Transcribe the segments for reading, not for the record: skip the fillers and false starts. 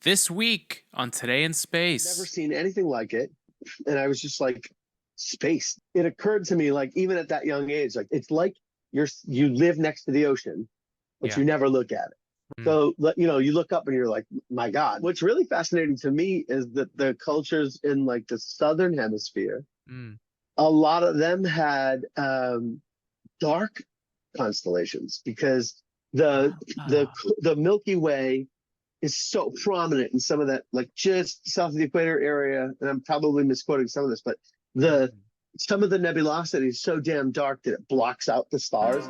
This week on Today in Space. Never seen anything like it. And I was just like, space. It occurred to me, like, even at that young age, like, it's like you live next to the ocean, but Yeah. you never look at it. So, you look up and you're like, my God. What's really fascinating to me is that the cultures in like the southern hemisphere, a lot of them had dark constellations because the Milky Way is so prominent in some of that, like just south of the equator area. And I'm probably misquoting some of this, but some of the nebulosity is so damn dark that it blocks out the stars.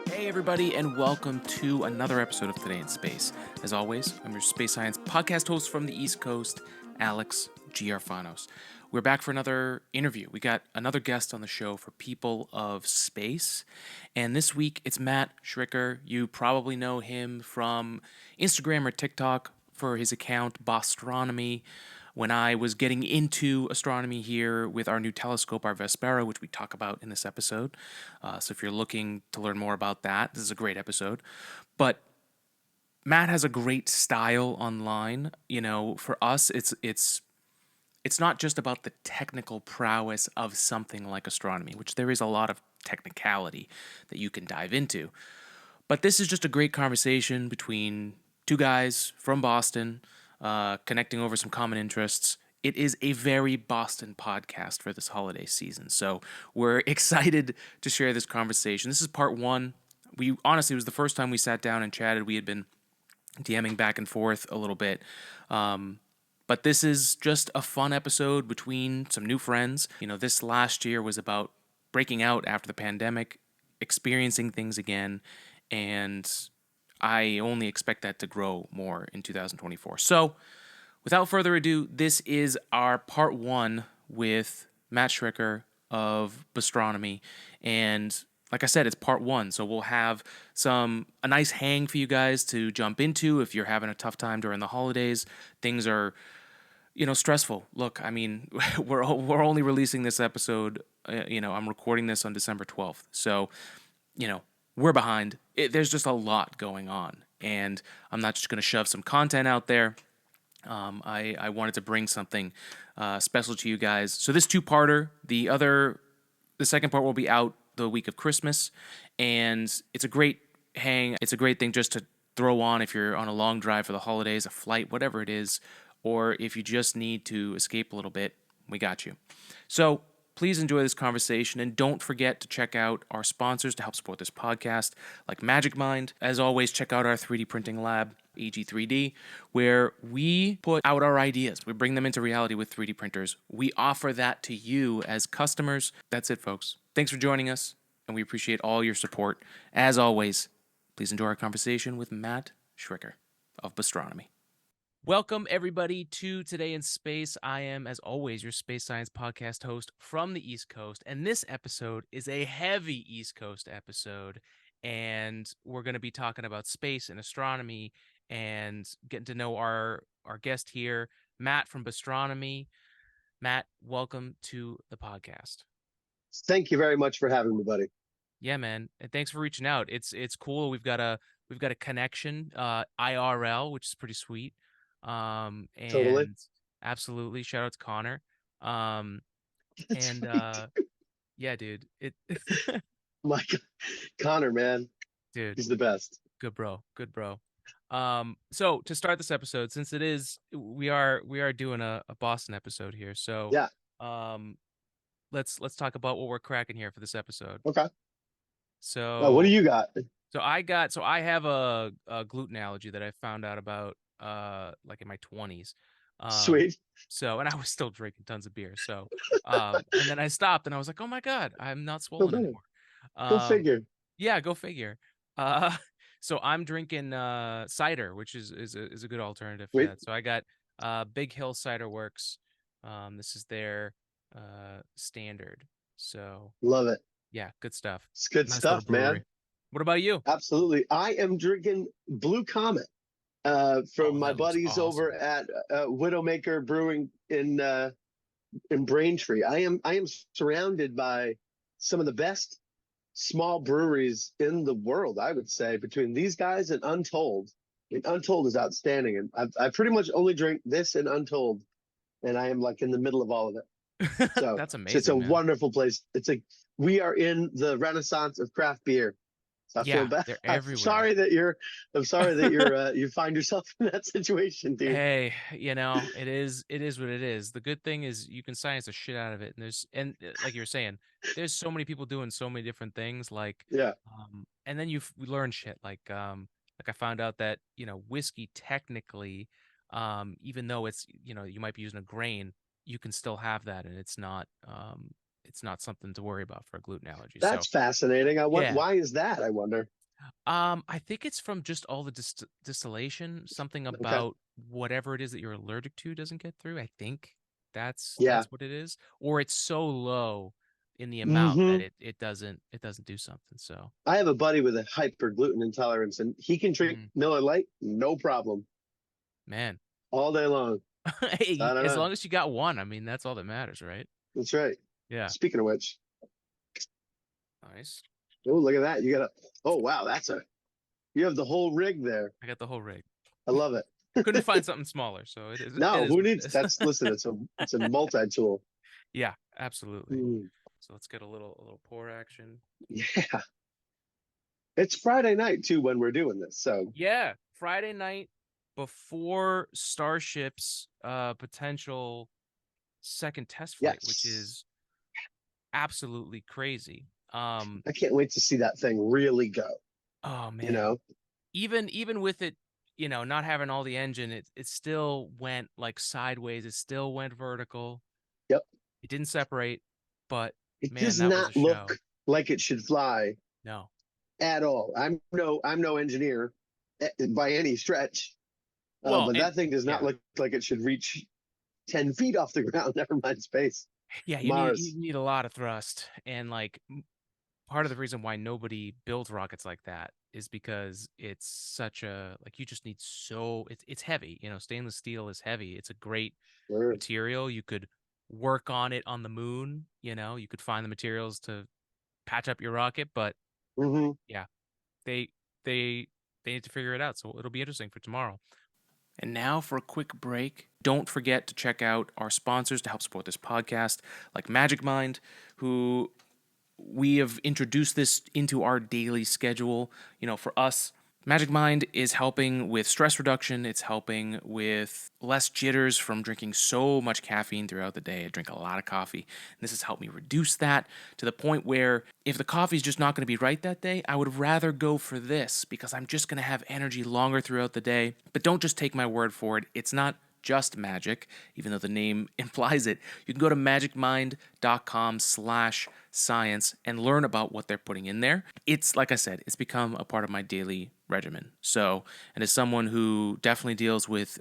Hey everybody, and welcome to another episode of Today in Space. As always, I'm your space science podcast host from the East Coast, Alex Giarfanos. We're back for another interview. We got another guest on the show for People of Space, and this week it's Matt Schricker. You probably know him from Instagram or TikTok for his account Bostronomy. When I was getting into astronomy here with our new telescope, our Vespera, which we talk about in this episode. So if you're looking to learn more about that, this is a great episode. But Matt has a great style online. You know, for us, it's not just about the technical prowess of something like astronomy, which there is a lot of technicality that you can dive into. But this is just a great conversation between two guys from Boston, connecting over some common interests. It is a very Boston podcast for this holiday season, so we're excited to share this conversation. This is part one. It was the first time we sat down and chatted. We had been DMing back and forth a little bit, but this is just a fun episode between some new friends. You know, this last year was about breaking out after the pandemic, experiencing things again, and I only expect that to grow more in 2024. So, without further ado, this is our part one with Matt Schricker of Bostronomy. And like I said, it's part one. So we'll have a nice hang for you guys to jump into if you're having a tough time during the holidays. Things are, stressful. Look, I mean, we're only releasing this episode. I'm recording this on December 12th. So, we're behind. There's just a lot going on, and I'm not just going to shove some content out there. I wanted to bring something special to you guys. So this two-parter, the second part will be out the week of Christmas, and it's a great hang. It's a great thing just to throw on if you're on a long drive for the holidays, a flight, whatever it is, or if you just need to escape a little bit, we got you. So please enjoy this conversation, and don't forget to check out our sponsors to help support this podcast, like Magic Mind. As always, check out our 3D printing lab, EG3D, where we put out our ideas. We bring them into reality with 3D printers. We offer that to you as customers. That's it, folks. Thanks for joining us, and we appreciate all your support. As always, please enjoy our conversation with Matt Schricker of Bostronomy. Welcome, everybody, to Today in Space. I am, as always, your space science podcast host from the East Coast, and this episode is a heavy East Coast episode, and we're going to be talking about space and astronomy and getting to know our guest here, Matt from Bostronomy. Matt, welcome to the podcast. Thank you very much for having me, buddy. Yeah, man, and thanks for reaching out. It's cool. We've got a connection, IRL, which is pretty sweet. And Totally. Absolutely, shout out to Connor. Yeah, dude, My God. Connor, man, dude, he's the best. good bro. So to start this episode, since we are doing a Boston episode here, so Yeah. Let's talk about what we're cracking here for this episode. Okay. So what do you got? So I have a gluten allergy that I found out about like in my 20s. Sweet. So, and I was still drinking tons of beer. So, and then I stopped and I was like, oh my God, I'm not swollen anymore. Go figure. Yeah, go figure. So I'm drinking cider, which is a good alternative for that. So I got Big Hill Cider Works. This is their standard. So love it. Yeah, good stuff. It's good Nice stuff, man. What about you? Absolutely. I am drinking Blue Comet Oh, from my that looks buddies over awesome. at Widowmaker Brewing in Braintree. I am surrounded by some of the best small breweries in the world, I would say, between these guys and Untold. I mean, Untold is outstanding, and I pretty much only drink this and Untold, and I am like in the middle of all of it. So That's it's a amazing, man. wonderful place. We are in the renaissance of craft beer. So I feel Yeah, bad. they're I'm everywhere. sorry that you're. I'm sorry that you're. You find yourself in that situation, dude. Hey, it is what it is. The good thing is you can science the shit out of it. And like you were saying, there's so many people doing so many different things Yeah. and then we learn shit like I found out that, whiskey technically even though you might be using a grain, you can still have that and it's not something to worry about for a gluten allergy. So, That's fascinating. I want. yeah. Why is that? I wonder. I think it's from just all the distillation. Something Okay. about whatever it is that you're allergic to doesn't get through. I think Yeah. that's what it is, or it's so low in the amount that Hmm. it doesn't do something. So, I have a buddy with a hyper gluten intolerance, and he can drink mm, Miller Lite, no problem, man, all day long. So I hey, don't as know. long as you got one, I mean, that's all that matters, right? That's right. Yeah, Speaking of which, nice. oh look at that! You got a. Oh wow, You have the whole rig there. I got the whole rig. I love it. Couldn't find something smaller, so it No, is who what needs? it That's is. listen. It's a multi tool. Yeah, absolutely. Mm, So let's get a little pour action. yeah, it's Friday night too when we're doing this. So Yeah, Friday night before Starship's potential second test flight, which yes, is absolutely crazy. I can't wait to see that thing really go. Oh You man. know? Even with it, not having all the engine, it still went like sideways, it still went vertical. Yep. It didn't separate, but It man, does that was a not show. look like it should fly No. at all. I'm no engineer by any stretch, Well, but and that thing does not yeah. look like it should reach 10 feet off the ground. Never mind space. Yeah, you Mars. need a lot of thrust and like part of the reason why nobody builds rockets like that is because it's such a like you just need it's heavy. Stainless steel is heavy. It's a great Sure. material. You could work on it on the moon, you could find the materials to patch up your rocket, but Hmm. yeah, they they they need to figure it out. So it'll be interesting for tomorrow. And now for a quick break. Don't forget to check out our sponsors to help support this podcast, like Magic Mind, who we have introduced this into our daily schedule. For us, Magic Mind is helping with stress reduction. It's helping with less jitters from drinking so much caffeine throughout the day. I drink a lot of coffee, and this has helped me reduce that to the point where if the coffee's just not going to be right that day, I would rather go for this because I'm just going to have energy longer throughout the day. But don't just take my word for it. It's not just magic, even though the name implies it. You can go to magicmind.com/science and learn about what they're putting in there. It's, like I said, it's become a part of my daily regimen. So, and as someone who definitely deals with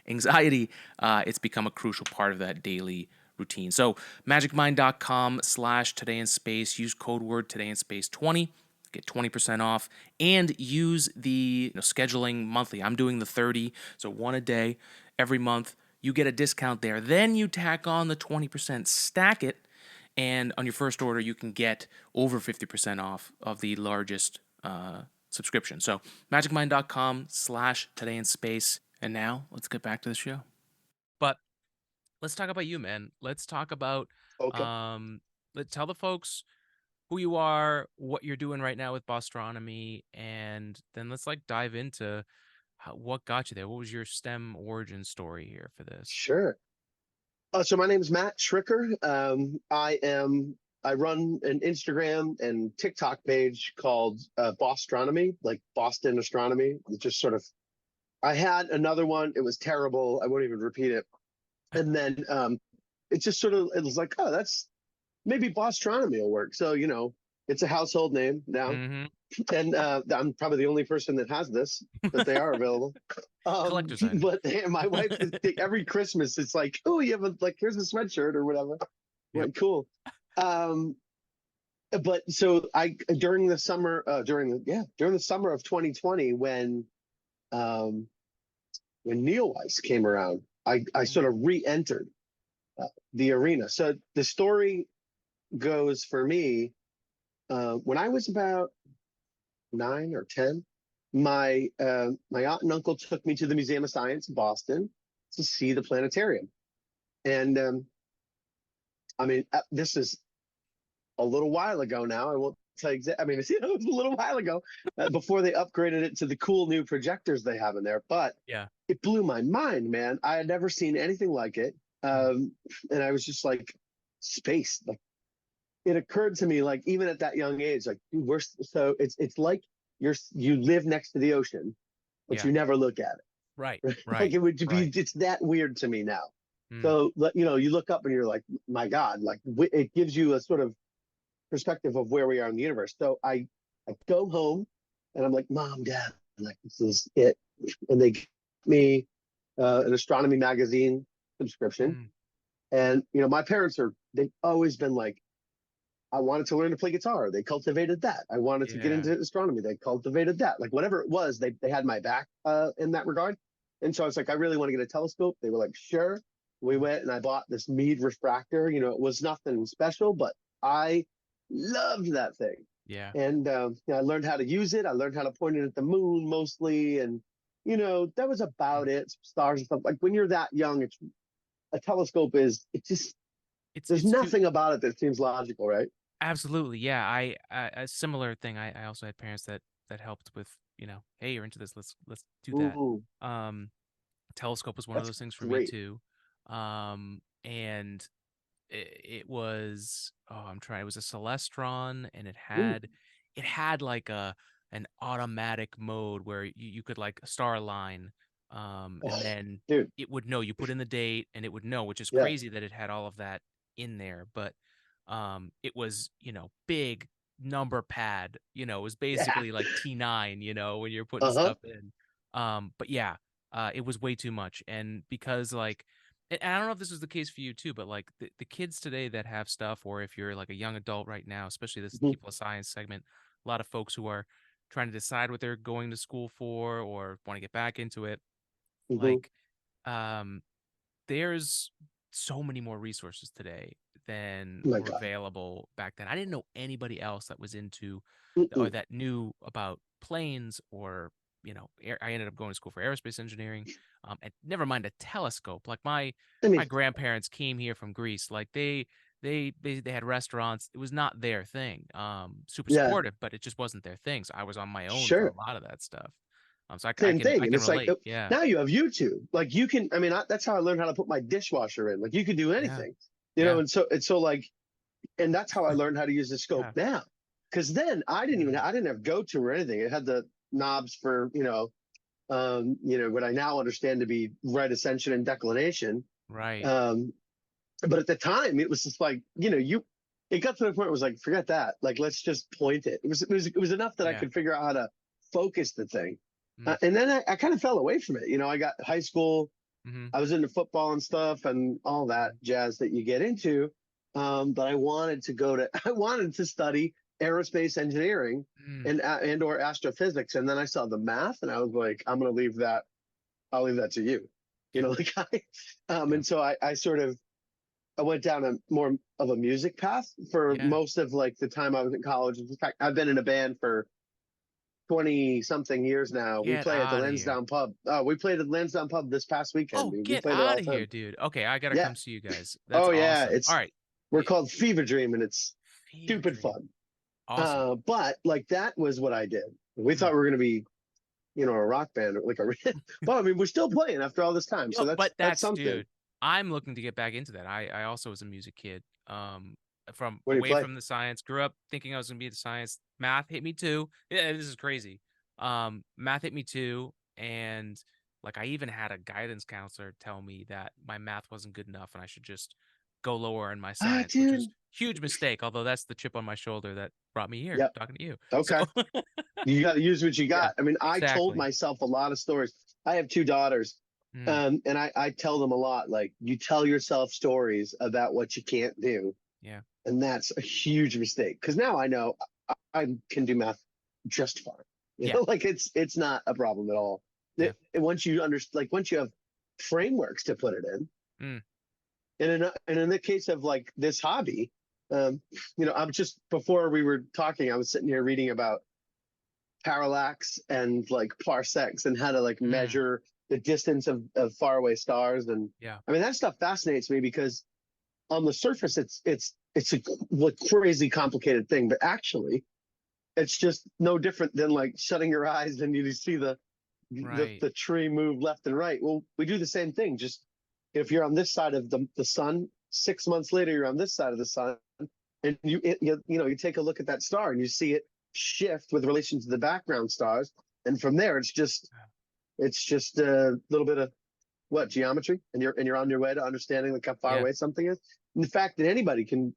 anxiety, it's become a crucial part of that daily routine. So, magicmind.com/today in space, use code word today in space 20. Get 20% off and use the scheduling monthly. I'm doing the 30, so one a day every month. You get a discount there. Then you tack on the 20%, stack it, and on your first order, you can get over 50% off of the largest subscription. So magicmind.com/today in space. And now let's get back to the show. But let's talk about you, man. Let's talk about Okay. let's tell the folks who you are, what you're doing right now with Bostronomy, and then let's like dive into what got you there. What was your STEM origin story here for this? Sure. So my name is Matt Schricker. I run an Instagram and TikTok page called Bostronomy, like Boston Astronomy. It just sort of. I had another one. It was terrible. I won't even repeat it. And then it just sort of. It was like, oh, that's maybe Bostronomy will work. So it's a household name now, Mm-hmm. and I'm probably the only person that has this, but they are available. Collector's item. But my wife, every Christmas, it's like, oh, you have here's a sweatshirt or whatever. I'm Yep. like, cool. Um, but so during the summer of 2020 when Neowise came around, I sort of re-entered the arena. So the story goes for me, when I was about 9 or 10, my aunt and uncle took me to the Museum of Science in Boston to see the planetarium. And I mean, this is a little while ago now. I won't tell you exactly. I mean, it was a little while ago before they upgraded it to the cool new projectors they have in there. But yeah, it blew my mind, man. I had never seen anything like it. And I was just like, space. Like, it occurred to me, like, even at that young age, like, dude, it's like you live next to the ocean, but you never look at it. Right. Like, it would be, right. it's that weird to me now. So, you know, you look up and you're like, my God, like, it gives you a sort of perspective of where we are in the universe. So I go home and I'm like, Mom, Dad, like, this is it. And they give me an astronomy magazine subscription. And, you know, my parents they've always been like, I wanted to learn to play guitar. They cultivated that. I wanted to get into astronomy. They cultivated that. Like, whatever it was, they had my back in that regard. And so I was like, I really want to get a telescope. They were like, sure. We went and I bought this Meade refractor. You know, it was nothing special, but I loved that thing. Yeah. And you know, I learned how to use it. I learned how to point it at the moon mostly. And, you know, that was about it. Stars and stuff. Like, when you're that young, a telescope there's nothing about it that seems logical, right? Absolutely. Yeah. A similar thing. I also had parents that helped with, you know, hey, you're into this. Let's do that. Ooh, Telescope was one of that's those things for me great. too. And it was, it was a Celestron, and it Ooh, had like an automatic mode where you could like star align, and then dude, it would know, you put in the date and it would know, which is yeah, crazy that it had all of that in there. But it was, you know, big number pad, you know, it was yeah, basically like T9, you know, when you're putting uh-huh, stuff in. But yeah, it was way too much. And because like, and I don't know if this was the case for you too, but like the kids today that have stuff, or if you're like a young adult right now, especially this mhm, People of Science segment, a lot of folks who are trying to decide what they're going to school for or want to get back into it, mhm. like, um, there's so many more resources today than Oh my were God. available back then. I didn't know anybody else that was into or Mm-mm. that knew about planes, or, you know, I ended up going to school for aerospace engineering, and never mind a telescope. Like I my mean, grandparents came here from Greece. Like they had restaurants. It was not their thing. Super yeah, supportive, but it just wasn't their thing. So I was on my own for sure. a lot of that stuff. So I Same can thing. And it's like, relate. Yeah. now you have YouTube. Like, you can, I mean, that's how I learned how to put my dishwasher in. Like, you can do Yeah. anything, you know? Yeah. And so like, and that's how I learned how to use the scope Yeah. now. Cause then I didn't have go-to or anything. It had the knobs for, you know, what I now understand to be right ascension and declination. Right. Um, but at the time it was just like, you know, it got to the point where it was like, forget that. Like, let's just point it. It was enough that I Yeah. could figure out how to focus the thing. Mm. And then I kind of fell away from it. You know, I got high school, Mm-hmm. I was into football and stuff and all that jazz that you get into. But I wanted I wanted to study aerospace engineering Mm. and or astrophysics. And then I saw the math and I was like, I'm going to leave that. I'll leave that to you. You Yep. know, like Yep. and so I went down a more of a music path for Yeah. most of like the time I was in college. In fact, I've been in a band for 20 something years now. We Get play at the out of here. Lansdowne Pub. We played at the Lansdowne Pub this past weekend, Oh, dude. We get play there out all of the here, time. dude. Okay, I gotta Yeah. come see you guys. That's Oh yeah. awesome. All right. We're Eh, called Fever Dream and it's Fever stupid dream. fun. Awesome. But like, that was what I did. We Mm. thought we were going to be, you know, a rock band, like well, I mean, we're still playing after all this time. So Yo, but that's that's, something. dude, I'm looking to get back into that. I also was a music kid. From What do you away play? from the science, grew up thinking I was gonna be the science. Math hit me too. Yeah, this is crazy. Math hit me too, and like I even had a guidance counselor tell me that my math wasn't good enough and I should just go lower in my Ah, science, which was dude. huge mistake. Although that's the chip on my shoulder that brought me here Yep. talking to you. So Okay. You got to use what you yeah, got. I mean, I told exactly. myself a lot of stories. I have two daughters, Mm, and I tell them a lot. Like, you tell yourself stories about what you can't do, yeah. And that's a huge mistake, because now I know I can do math just fine. You know, like it's not a problem at all. Once you understand, like once you have frameworks to put it in. And in the case of like this hobby, you know, I'm just, before we were talking, I was sitting here reading about parallax and like parsecs and how to like measure the distance of faraway stars. And I mean, that stuff fascinates me, because on the surface, it's a like crazy complicated thing, but actually it's just no different than like shutting your eyes and you see the tree move left and right. Well, we do the same thing. Just if you're on this side of the sun, 6 months later, you're on this side of the sun, and you know, you take a look at that star and you see it shift with relation to the background stars. And from there, it's just a little bit of geometry, and you're on your way to understanding like how far away something is. And the fact that anybody can,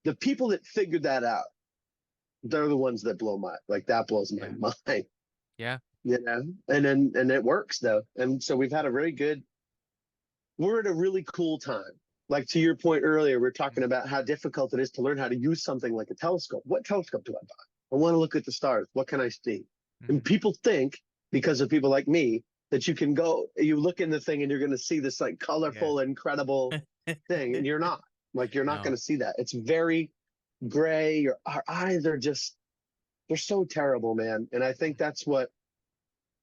the people that figured that out, they're the ones that blows my mind. Yeah. You know, and it works though. And so we're at a really cool time. Like to your point earlier, we're talking about how difficult it is to learn how to use something like a telescope. What telescope do I buy? I want to look at the stars. What can I see? And people think, because of people like me, that you can you look in the thing and you're going to see this like colorful, incredible thing. And you're not. Like, you're not going to see that. It's very gray. Our eyes are just, they're so terrible, man. And I think that's what,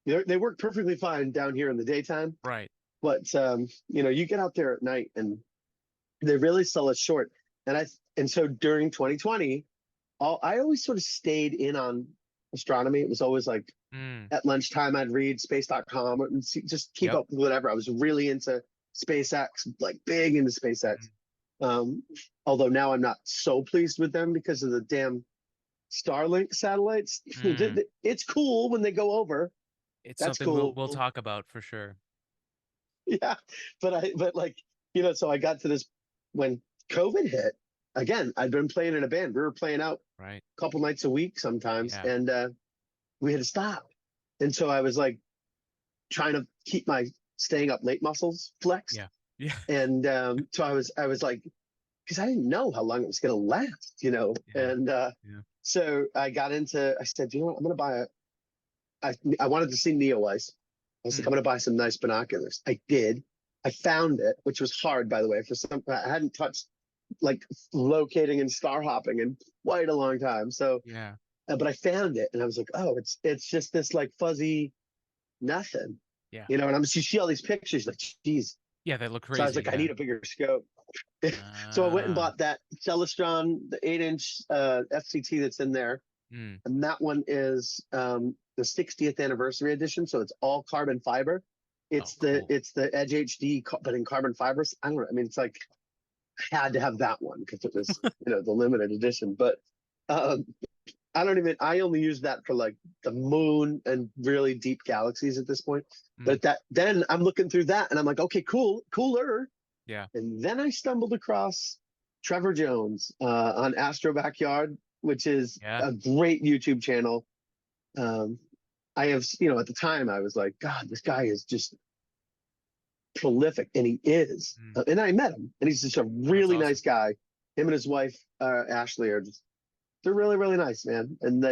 they work perfectly fine down here in the daytime. Right. But, you know, you get out there at night and they really sell us short. And so during 2020, I always sort of stayed in on astronomy. It was always like at lunchtime, I'd read space.com and just keep up with whatever. I was really into SpaceX, like big into SpaceX. Although now I'm not so pleased with them because of the damn Starlink satellites. It's cool when they go over. It's That's something cool. we'll talk about for sure. Yeah, but like, you know, so I got to this when COVID hit. Again, I'd been playing in a band. We were playing out a couple nights a week sometimes, and we had to stop. And so I was like trying to keep my staying up late muscles flexed. Yeah. And so I was like, because I didn't know how long it was going to last, you know. And so I said, you know what, I'm going to buy I wanted to see Neowise. I was like, I'm going to buy some nice binoculars. I did. I found it, which was hard, by the way. I hadn't touched like locating and star hopping in quite a long time. So but I found it, and I was like, oh, it's just this like fuzzy nothing. Yeah. You know, and you see all these pictures, like, geez. Yeah, they look crazy. So I was like, I need a bigger scope. So I went and bought that Celestron, the 8-inch FCT that's in there. And that one is the 60th anniversary edition, so it's all carbon fiber. It's cool. It's the Edge HD, but in carbon fibers. I don't know. I mean, it's like I had to have that one because it was you know, the limited edition. But I only use that for like the moon and really deep galaxies at this point. But then I'm looking through that and I'm like, okay, cooler. Yeah. And then I stumbled across Trevor Jones on Astro Backyard, which is a great YouTube channel. I have, you know, at the time I was like, God, this guy is just prolific, and he is. And I met him, and he's just a really nice guy. Him and his wife, Ashley, they're really, really nice, man. And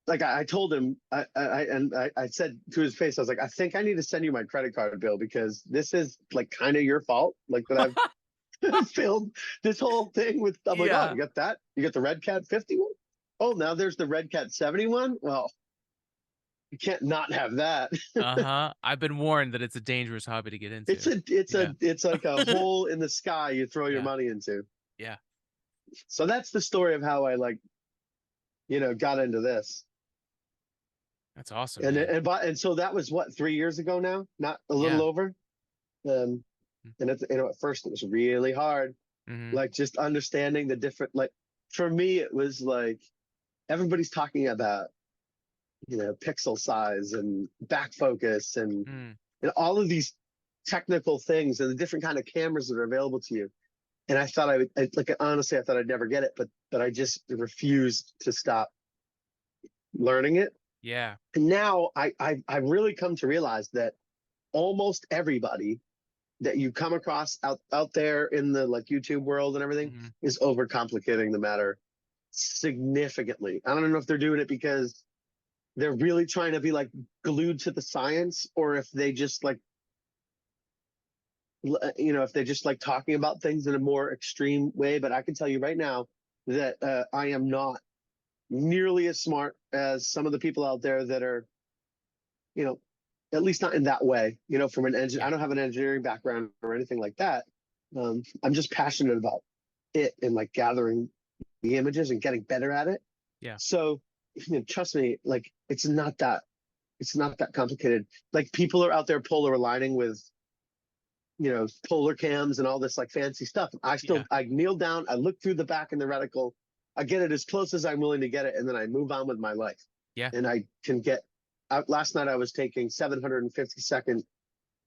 like, I told him, I said to his face, I was like, I think I need to send you my credit card bill, because this is like kind of your fault, like that I've filmed this whole thing with. I'm like, oh, you got that? You got the RedCat71? Oh, now there's the RedCat71? Well, you can't not have that. I've been warned that it's a dangerous hobby to get into. It's like a hole in the sky you throw your money into. Yeah. So that's the story of how I, like, you know, got into this. That's awesome. And so that was what, 3 years ago now? Not a little over. And at first it was really hard. Like, just understanding the different, like, for me it was like everybody's talking about, you know, pixel size and back focus and all of these technical things and the different kind of cameras that are available to you. And I thought honestly, I thought I'd never get it, but I just refused to stop learning it. Yeah. And now I really come to realize that almost everybody that you come across out there in the like YouTube world and everything is overcomplicating the matter significantly. I don't know if they're doing it because they're really trying to be like glued to the science, or if they just like, if they just like talking about things in a more extreme way. But I can tell you right now that I am not nearly as smart as some of the people out there that are, at least not in that way, from an engine. I don't have an engineering background or anything like that. I'm just passionate about it and like gathering the images and getting better at it. Yeah. So, trust me, like it's not that complicated. Like people are out there polar aligning with, polar cams and all this like fancy stuff. I kneel down, I look through the back in the reticle, I get it as close as I'm willing to get it, and then I move on with my life. Yeah. And I can get last night I was taking 750-second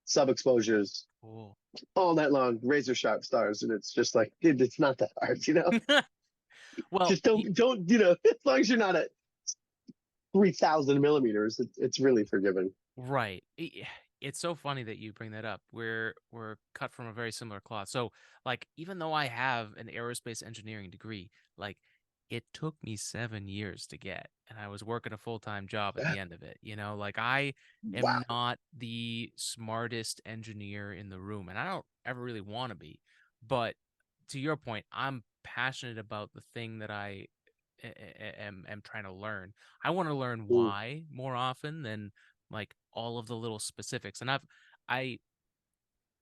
sub exposures all night long, razor sharp stars, and it's just like, dude, it's not that hard, Well, just don't, as long as you're not at 3,000 millimeters, it's really forgiving. Right. It's so funny that you bring that up. We're cut from a very similar cloth. So, like, even though I have an aerospace engineering degree, like, it took me 7 years to get, and I was working a full-time job at the end of it. Like I am not the smartest engineer in the room, and I don't ever really want to be. But to your point, I'm passionate about the thing that I am trying to learn. I want to learn why more often than like all of the little specifics. And I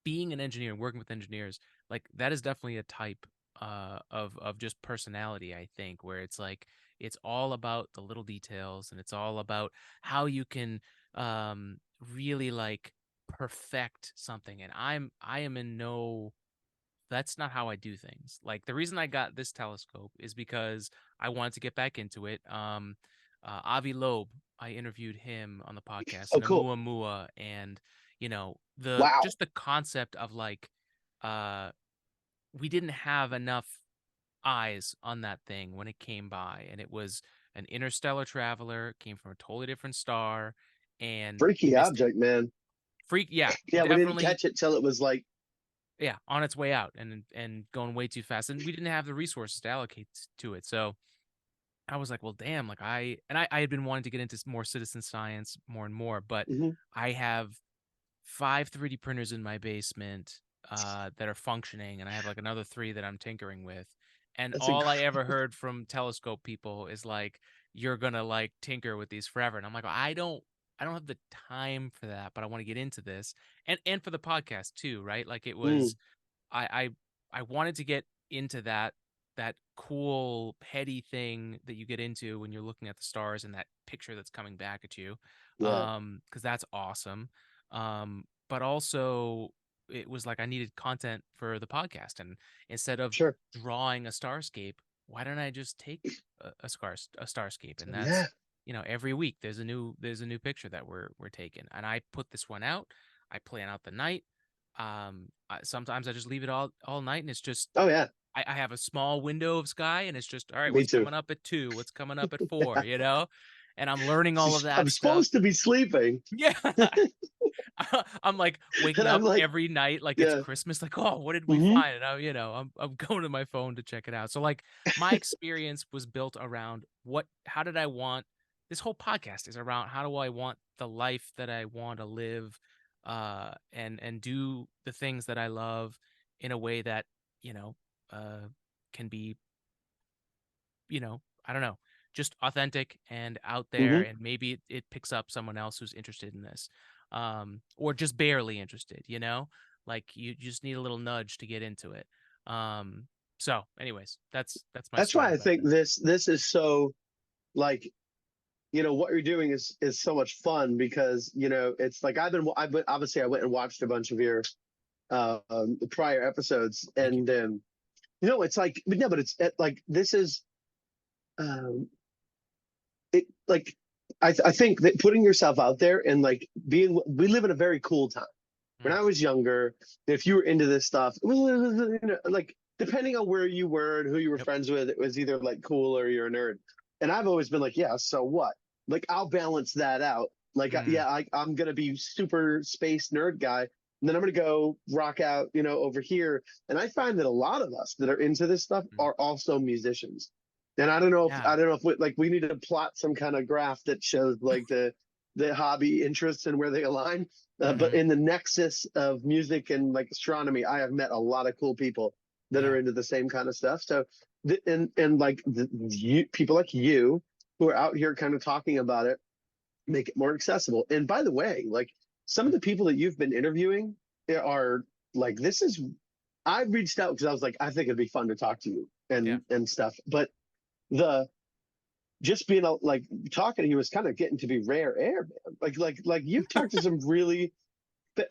being an engineer and working with engineers, like that is definitely a type of just personality, I think, where it's like it's all about the little details, and it's all about how you can really like perfect something. And I am in no that's not how I do things. Like the reason I got this telescope is because I wanted to get back into it. Avi Loeb, I interviewed him on the podcast, Oh, and cool. Oumuamua, and Wow. just the concept of like we didn't have enough eyes on that thing when it came by, and it was an interstellar traveler, came from a totally different star, and we Freaky missed it. object, man. Yeah, Yeah, we didn't definitely. catch it till it was like, On its way out and going way too fast, and we didn't have the resources to allocate to it. So I was like, well, damn, like I had been wanting to get into more citizen science more and more, but I have 5 3D printers in my basement that are functioning, and I have like another 3 that I'm tinkering with. And that's all I incredible. ever heard from telescope people is like, you're gonna like tinker with these forever. And I'm like, well, I don't have the time for that, but I want to get into this. And for the podcast too, right? Like it was I wanted to get into that cool heady thing that you get into when you're looking at the stars and that picture that's coming back at you. Because that's awesome. But also it was like I needed content for the podcast, and instead of drawing a starscape, why don't I just take a starscape? And that's every week there's a new picture that we're taking, and I put this one out. I plan out the night. Sometimes I just leave it all night, and it's just I have a small window of sky, and it's just all right. What's coming up at 2? What's coming up at 4? And I'm learning all of that. I'm supposed to be sleeping. Yeah. I'm like waking up every night like it's Christmas. Like, oh, what did we find? And I'm going to my phone to check it out. So like my experience was built around how did I want this whole podcast is around how do I want the life that I want to live, and do the things that I love in a way that can be I don't know, just authentic and out there, and maybe it picks up someone else who's interested in this, or just barely interested, like you just need a little nudge to get into it. So anyways, that's why I think this is so like, what you're doing is so much fun, because it's like I've been obviously I went and watched a bunch of your prior episodes, and it's like, but it's like this is it like I think that putting yourself out there and like we live in a very cool time. When I was younger, if you were into this stuff, like depending on where you were and who you were friends with, it was either like cool or you're a nerd. And I've always been like, yeah, so what? Like I'll balance that out. Like I'm gonna be super space nerd guy, And then I'm going to go rock out, over here. And I find that a lot of us that are into this stuff are also musicians. And I don't know if we need to plot some kind of graph that shows like the hobby interests and where they align. But in the nexus of music and like astronomy, I have met a lot of cool people that are into the same kind of stuff. So, people like you who are out here kind of talking about it, make it more accessible. And by the way, like some of the people that you've been interviewing are like, I reached out because I was like, I think it'd be fun to talk to you and stuff. But the just being like talking to you was kind of getting to be rare air, man. Like you've talked to some really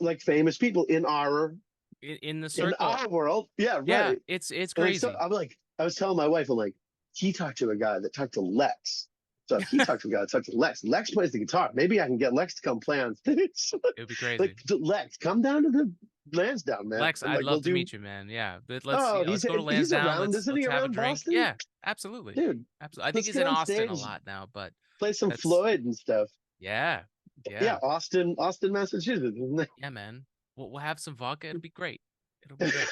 like famous people in the circle, in our world. Yeah, right. Yeah, it's crazy. So I was telling my wife, I'm like, he talked to a guy that talked to Lex. So if he talked to a guy that talked to Lex, Lex plays the guitar. Maybe I can get Lex to come play on stage. It'd be crazy. Like, Lex, come down to the Lansdowne, man. Lex, I'd love to meet you, man. Yeah, but let's go to Lansdowne. He's around, isn't he, have around a drink. Boston? Yeah, absolutely, dude. Absolutely. I think he's in Austin a lot now, but play some Floyd and stuff. Yeah. Austin, Massachusetts, isn't it? Yeah, man. We'll have some vodka. It'll be great. It'll be great.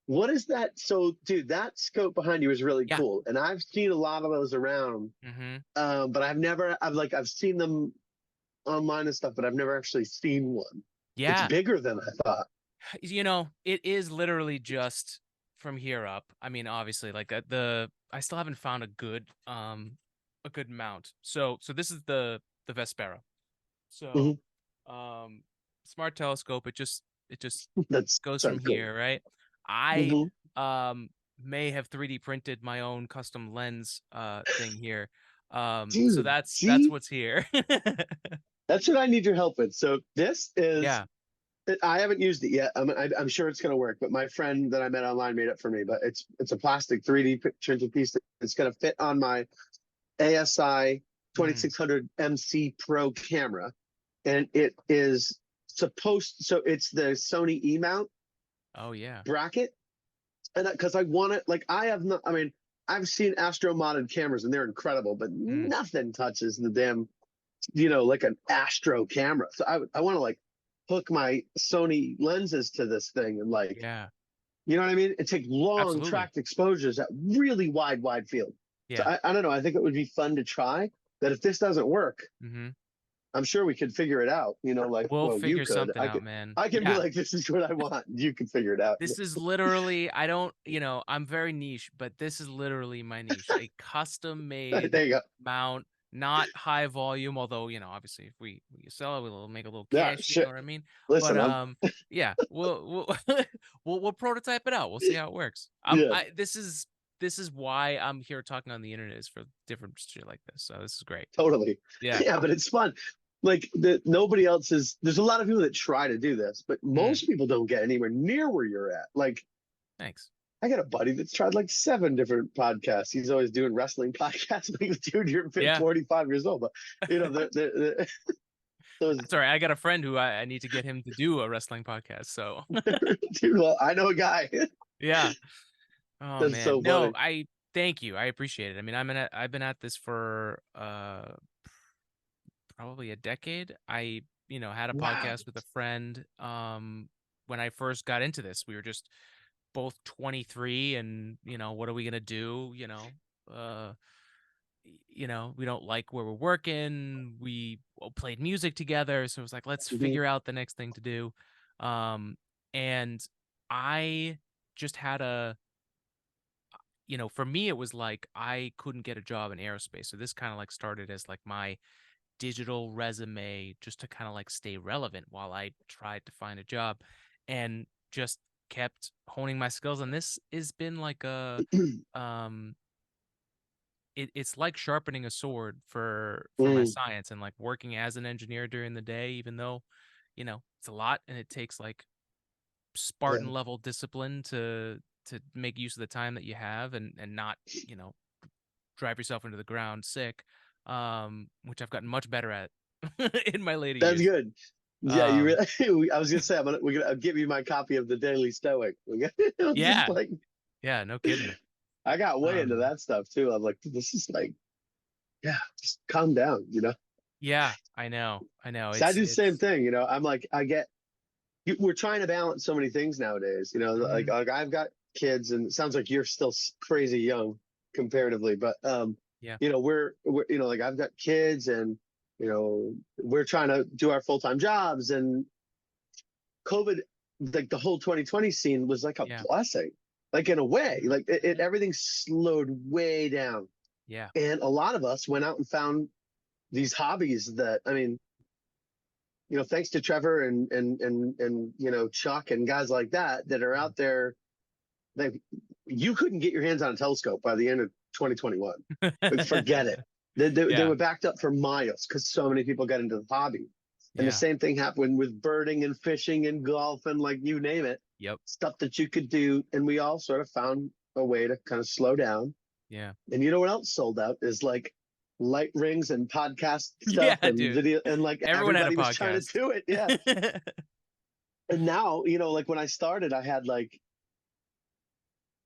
What is that? So, dude, that scope behind you is really cool, and I've seen a lot of those around. But I've seen them online and stuff, but I've never actually seen one. Yeah, it's bigger than I thought. It is literally just from here up. I mean, obviously, like I still haven't found a good mount. So this is the Vespera. So, smart telescope. It just goes from here, right? I may have 3D printed my own custom lens thing here. Dude, so that's what's here. That's what I need your help with. So this is I haven't used it yet. I'm sure it's going to work, but my friend that I met online made it for me. But it's a plastic 3D printed piece that's going to fit on my ASI 2600 MC Pro camera, and it is supposed. So it's the Sony E mount. Oh yeah. Bracket, and because I want it, like I have not. I mean, I've seen Astro modded cameras and they're incredible, but nothing touches the damn, like an Astro camera. So I want to like hook my Sony lenses to this thing and like, you know what I mean? And take long tracked exposures at really wide field. Yeah. So I don't know. I think it would be fun to try. That if this doesn't work, I'm sure we could figure it out. Like we'll figure something out, man. I can be like, this is what I want. You can figure it out. This is literally, I'm very niche, but this is literally my niche. A custom made mount, not high volume, although, obviously if we sell it, we'll make a little cash, you know what I mean? Listen, but we'll prototype it out. We'll see how it works. This is why I'm here talking on the internet, is for different shit like this. So this is great. Totally. Yeah, but it's fun. Like nobody else is. There's a lot of people that try to do this, but most people don't get anywhere near where you're at. Like, thanks. I got a buddy that's tried like 7 different podcasts. He's always doing wrestling podcasts. Like, dude, you're 45 years old, but sorry, I got a friend who I need to get him to do a wrestling podcast. So, dude, well, I know a guy. Yeah. Oh, that's man. So funny. No, I thank you. I appreciate it. I mean, I've been at this for probably a decade. I had a podcast with a friend when I first got into this. We were just both 23 and what are we gonna do? We don't like where we're working. We played music together, so it was like, let's figure out the next thing to do. And I just had for me, it was like I couldn't get a job in aerospace. So this kind of like started as like my digital resume, just to kind of like stay relevant while I tried to find a job, and just kept honing my skills. And this has been like a it's like sharpening a sword for my science, and like working as an engineer during the day, even though it's a lot and it takes like Spartan level discipline to make use of the time that you have, and not drive yourself into the ground sick, which I've gotten much better at in my later years. That's good. Yeah, you really. I was gonna say I'll give you my copy of the Daily Stoic. Yeah, no kidding. I got way into that stuff too. I'm like, this is like, just calm down, Yeah, I know. I do the same thing. I'm like, we're trying to balance so many things nowadays. Like I've got kids, and it sounds like you're still crazy young comparatively, but Yeah. we're like I've got kids, and we're trying to do our full-time jobs, and COVID, like the whole 2020 scene was like a blessing, like in a way, like everything slowed way down. Yeah. And a lot of us went out and found these hobbies that, I mean, thanks to Trevor and Chuck and guys like that are out there, that you couldn't get your hands on a telescope by the end of 2021. Forget it. They were backed up for miles because so many people got into the hobby. And the same thing happened with birding and fishing and golf and like you name it. Yep. Stuff that you could do. And we all sort of found a way to kind of slow down. Yeah. And you know what else sold out is like light rings and podcast stuff and video, and like everybody was trying to do it. Yeah. And now, like when I started, I had like,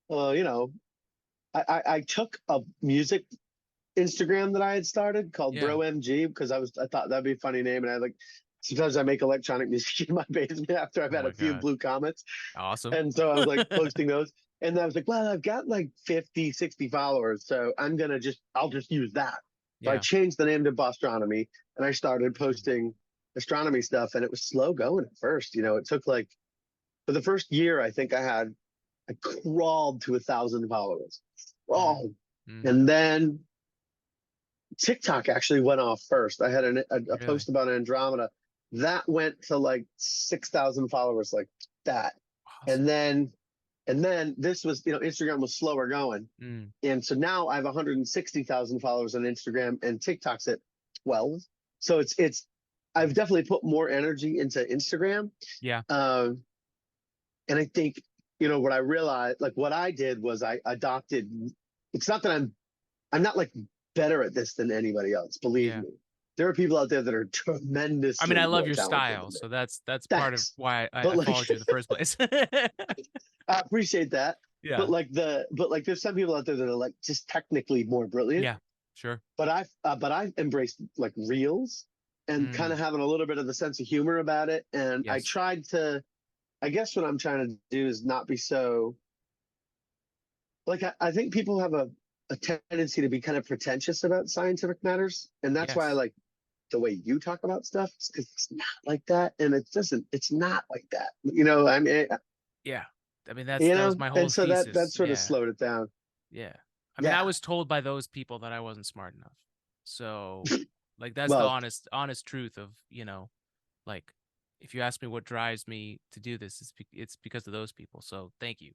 I took a music Instagram that I had started called Bro MG because I thought that'd be a funny name, and I like sometimes I make electronic music in my basement after I've had a few blue comets. Awesome. And so I was like posting those, and I was like, well, I've got like 50, 60 followers, so I'll just use that. So I changed the name to Bostronomy, and I started posting astronomy stuff, and it was slow going at first. It took like, for the first year, I think I crawled to 1,000 followers. And then TikTok actually went off first. I had a post about Andromeda that went to like 6,000 followers, like that. Awesome. And then this was, Instagram was slower going. And so now I have 160,000 followers on Instagram, and TikTok's at 12. So I've definitely put more energy into Instagram. Yeah. And I think, what I realized, like what I did was I adopted, it's not that I'm not like better at this than anybody else. Believe me, there are people out there that are tremendous. I mean, I love your style, so that's part of why I followed you in the first place. I appreciate that. Yeah. But like there's some people out there that are like just technically more brilliant. Yeah, sure. But I've embraced like reels and kind of having a little bit of the sense of humor about it. And I guess what I'm trying to do is not be so, like, I think people have a tendency to be kind of pretentious about scientific matters. And that's why I like the way you talk about stuff, because it's not like that. And it's not like that. I mean, I mean, that was my whole and so thesis. that sort of slowed it down. Yeah. I mean, I was told by those people that I wasn't smart enough. So like, that's the honest truth of, like, if you ask me what drives me to do this, it's because of those people. So thank you.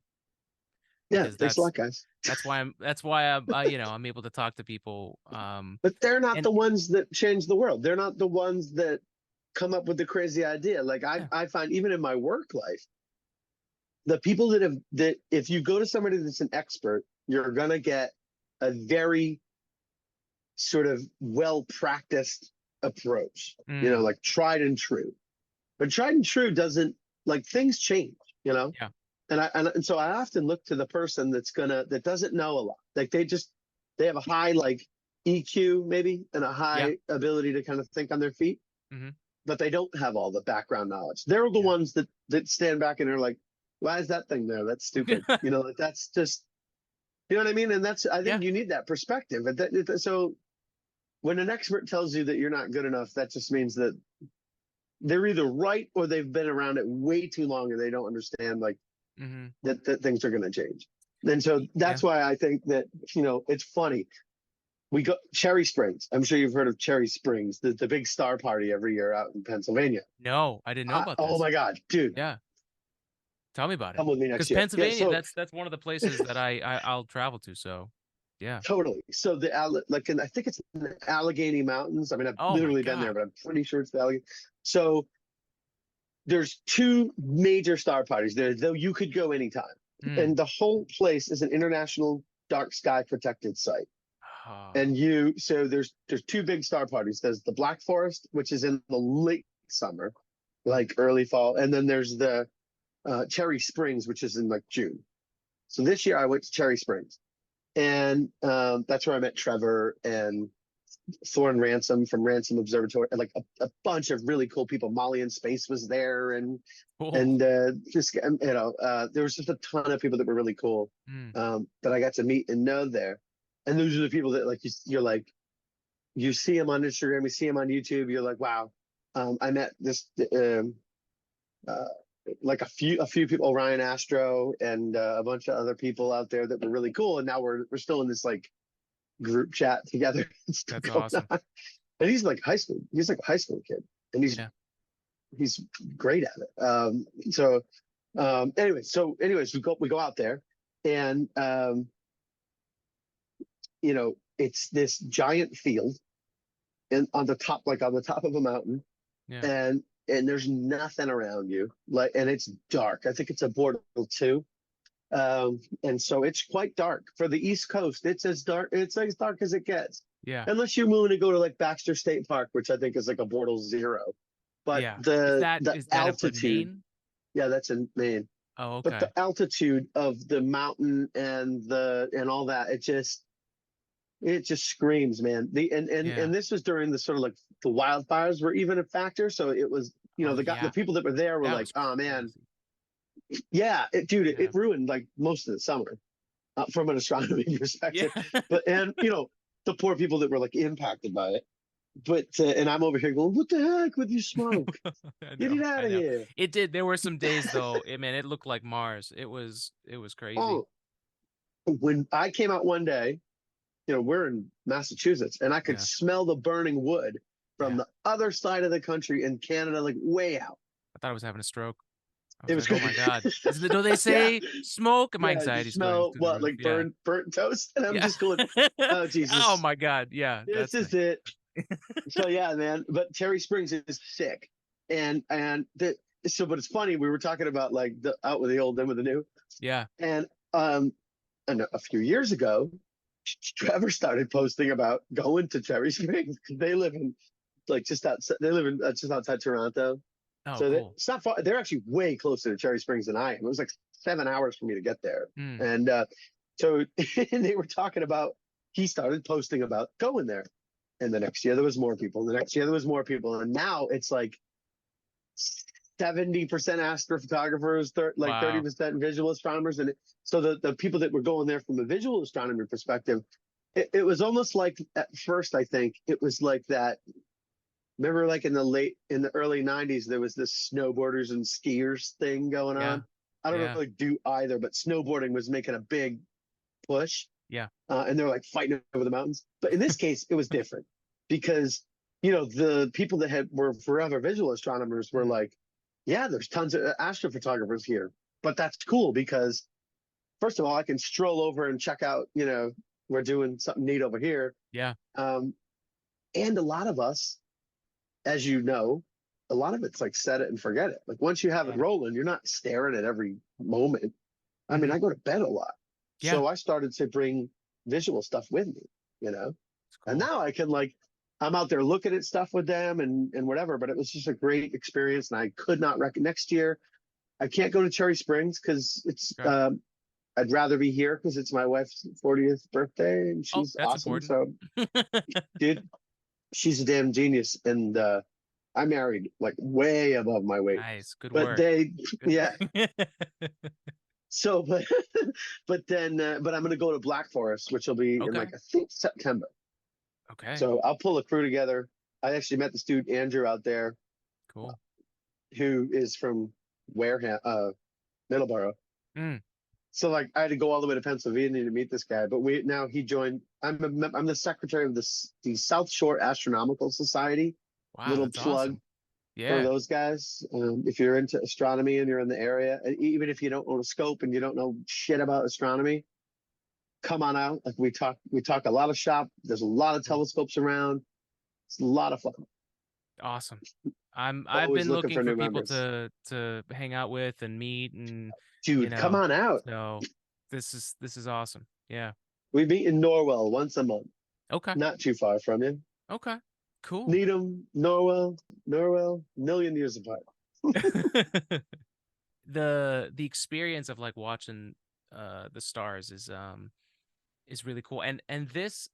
Yeah, thanks a lot, guys. That's why I'm I'm able to talk to people. But they're not the ones that change the world. They're not the ones that come up with the crazy idea. Like I find even in my work life, the people that if you go to somebody that's an expert, you're gonna get a very sort of well-practiced approach. Like tried and true. But tried and true doesn't, like, things change. Yeah. And so I often look to the person that doesn't know a lot. Like they have a high like EQ maybe and a high ability to kind of think on their feet, but they don't have all the background knowledge. They're the ones that stand back and are like, why is that thing there? That's stupid. Like that's just, you know what I mean? And I think you need that perspective. So when an expert tells you that you're not good enough, that just means that they're either right or they've been around it way too long and they don't understand like that things are going to change. And so that's why I think that, it's funny. We go Cherry Springs. I'm sure you've heard of Cherry Springs, the big star party every year out in Pennsylvania. No, I didn't know about this. Oh my God, dude. Yeah. Tell me about it. Come with me next year. Pennsylvania, that's one of the places that I'll travel to. So yeah. Totally. So I think it's in the Allegheny Mountains. I mean, I've literally been there, but I'm pretty sure it's the Allegheny. So there's two major star parties there, though you could go anytime. And the whole place is an international dark sky protected site. And so there's two big star parties. There's the Black Forest, which is in the late summer, like early fall. And then there's the Cherry Springs, which is in like June. So this year I went to Cherry Springs. And that's where I met Trevor and Thorne Ransom from Ransom Observatory, like a bunch of really cool people. Molly in Space was there, and Cool. just there was just a ton of people that were really cool Mm. that I got to meet and know there. And those are the people that like you're like you see them on Instagram, you see them on YouTube, you're like, wow. I met this uh, like a few people, Orion Astro, and a bunch of other people out there that were really cool. And now we're still in this like group chat together. That's awesome. On. And he's like high school. He's like a high school kid, and he's great at it. Anyways, we go out there, and it's this giant field, and on the top of a mountain, and there's nothing around you, and it's dark. I think it's a Bortle 2. And so it's quite dark for the East Coast. It's as dark as it gets. Yeah. Unless you're willing to go to like Baxter State Park, which I think is like a Bortle 0. But the altitude, that's in Maine. Oh, okay. But the altitude of the mountain and all that, it just screams, man. And this was during the sort of like the wildfires were even a factor. So it was, the people that were there were like, oh man. Yeah, it ruined like most of the summer from an astronomy perspective. Yeah. But the poor people that were like impacted by it. But and I'm over here going, what the heck with your smoke? Get it out of here. It did. There were some days though. It looked like Mars. It was crazy. Oh, when I came out one day, we're in Massachusetts, and I could smell the burning wood from the other side of the country in Canada, like way out. I thought I was having a stroke. It was oh my god! Don't they say smoke? My anxiety smell what like burnt toast, and I'm just going, oh Jesus! Oh my god! Yeah, this is it. So yeah, man. But Terry Springs is sick, but it's funny. We were talking about like the out with the old, in with the new. Yeah. And a few years ago, Trevor started posting about going to Terry Springs because they live in just outside Toronto. Oh, so cool. it's not far. They're actually way closer to Cherry Springs than I am. It was like 7 hours for me to get there. And so they were talking about, he started posting about going there. And the next year there was more people. The next year there was more people. And now it's like 70% astrophotographers, 30% visual astronomers. And so the people that were going there from a visual astronomy perspective, it was almost like at first, I think it was like that. Remember, like in the early 90s, there was this snowboarders and skiers thing going on. I don't really do either, but snowboarding was making a big push. Yeah. And they're like fighting over the mountains. But in this case, it was different because, the people that were forever visual astronomers were like, yeah, there's tons of astrophotographers here. But that's cool because, first of all, I can stroll over and check out, we're doing something neat over here. Yeah. And a lot of us, as you know, a lot of it's like set it and forget it. Like once you have it rolling, you're not staring at every moment. I mean, I go to bed a lot. Yeah. So I started to bring visual stuff with me, Cool. And now I can I'm out there looking at stuff with them and whatever, but it was just a great experience. And I could not next year. I can't go to Cherry Springs because it's, I'd rather be here because it's my wife's 40th birthday and she's awesome. Important. So, dude, she's a damn genius. And I married like way above my weight. Nice. Good but work. So, but I'm going to go to Black Forest, which will be in I think September. Okay. So I'll pull a crew together. I actually met this dude, Andrew, out there. Cool. Who is from Wareham, Middleborough. So I had to go all the way to Pennsylvania to meet this guy, but he joined. I'm the secretary of the South Shore Astronomical Society. Wow, little that's plug awesome. for those guys. If you're into astronomy and you're in the area, even if you don't own a scope and you don't know shit about astronomy, come on out. Like we talk a lot of shop. There's a lot of telescopes around. It's a lot of fun. Awesome. I've been looking for people to hang out with and meet and dude, come on out. So this is awesome. Yeah. We meet in Norwell once a month. Okay. Not too far from you. Okay. Cool. Needham, Norwell, million years apart. The experience of watching the stars is really cool. And this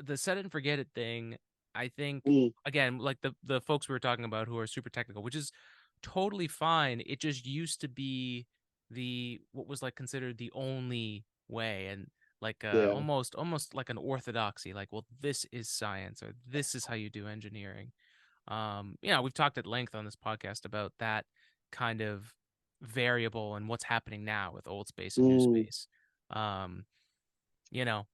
the set it and forget it thing, I think, Mm, again, like the folks we were talking about who are super technical, which is totally fine. It just used to be what was like considered the only way, and like yeah. almost like an orthodoxy, like, well, this is science, or this is how you do engineering. We've talked at length on this podcast about that kind of variable and what's happening now with old space and new Mm, space. Um, you know,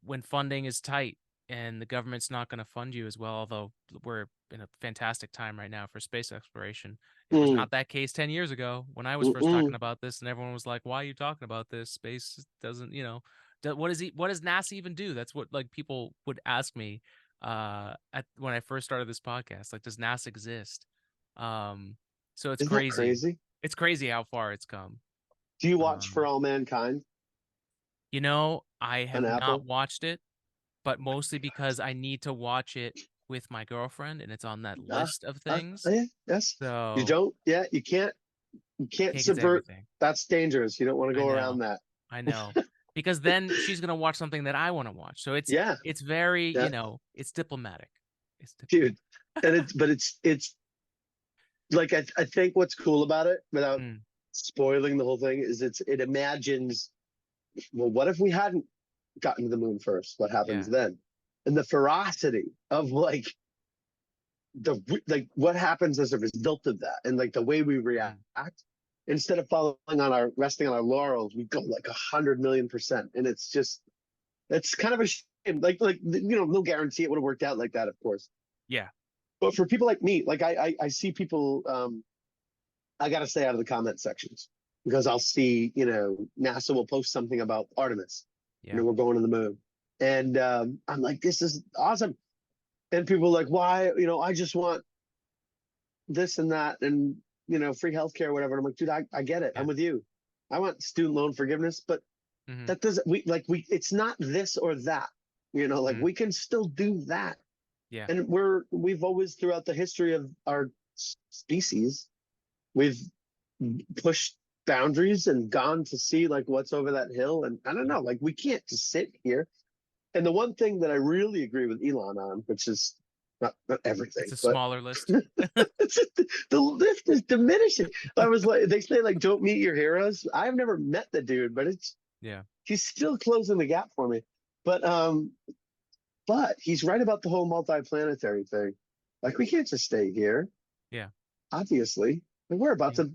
when funding is tight and the government's not going to fund you as well, although we're in a fantastic time right now for space exploration. It was mm, not that case 10 years ago when I was mm, first talking mm. about this, and everyone was like, why are you talking about this? Space doesn't, what does NASA even do? That's what, like, people would ask me when I first started this podcast. Like, does NASA exist? So it's Isn't that crazy. crazy? It's crazy how far it's come. Do you watch For Um, All Mankind I on have not Apple? watched it, but mostly because I need to watch it with my girlfriend, and it's on that list of things. Yeah, yes. You So don't, yeah, you can't cake is subvert. everything. That's dangerous. You don't want to I go around know. that. I know. Because then she's gonna watch something that I want to watch. So Yeah, it's very, yeah, it's diplomatic. It's dude. diplomatic. And it's like, I think what's cool about it, without Mm, spoiling the whole thing, is it imagines, well, what if we hadn't gotten to the moon first? What happens yeah. then? And the ferocity of like what happens as a result of that, and like the way we react. Mm, Instead of resting on our laurels, we go like 100 million%, and it's kind of a shame. No guarantee it would have worked out like that, of course. yeah. But for people like me, like I see people, I got to stay out of the comment sections, because I'll see, NASA will post something about Artemis, Yeah. we're going to the moon. And I'm like, this is awesome. And people are like, why? I just want this and that, and, free healthcare, or whatever. And I'm like, dude, I get it. Yeah. I'm with you. I want student loan forgiveness, but Hmm. that doesn't, it's not this or that, like Hmm. we can still do that. Yeah. And we've always, throughout the history of our species, we've pushed boundaries and gone to see like what's over that hill. And I don't Yeah. know, like we can't just sit here. And the one thing that I really agree with Elon on, which is not It's everything, a but smaller list. it's just, the lift is diminishing. I was like, they say like, don't meet your heroes. I've never met the dude, but Yeah. he's still closing the gap for me. But he's right about the whole multi-planetary thing. Like we can't just stay here, Yeah. obviously. And we're about Yeah. to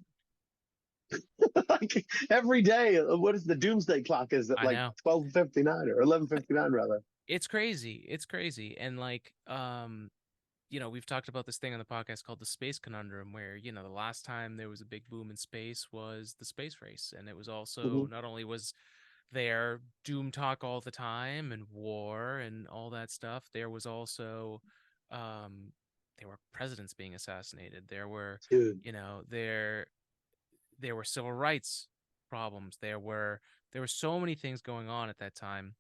like every day. What is the doomsday clock? Is it I like know. 12:59 or 11:59 rather? It's crazy. It's crazy. And like, we've talked about this thing on the podcast called the space conundrum, where, the last time there was a big boom in space was the space race. And it was also, Mm-hmm. not only was there doom talk all the time and war and all that stuff, there was also, there were presidents being assassinated. There were, Dude, there were civil rights problems. There were so many things going on at that time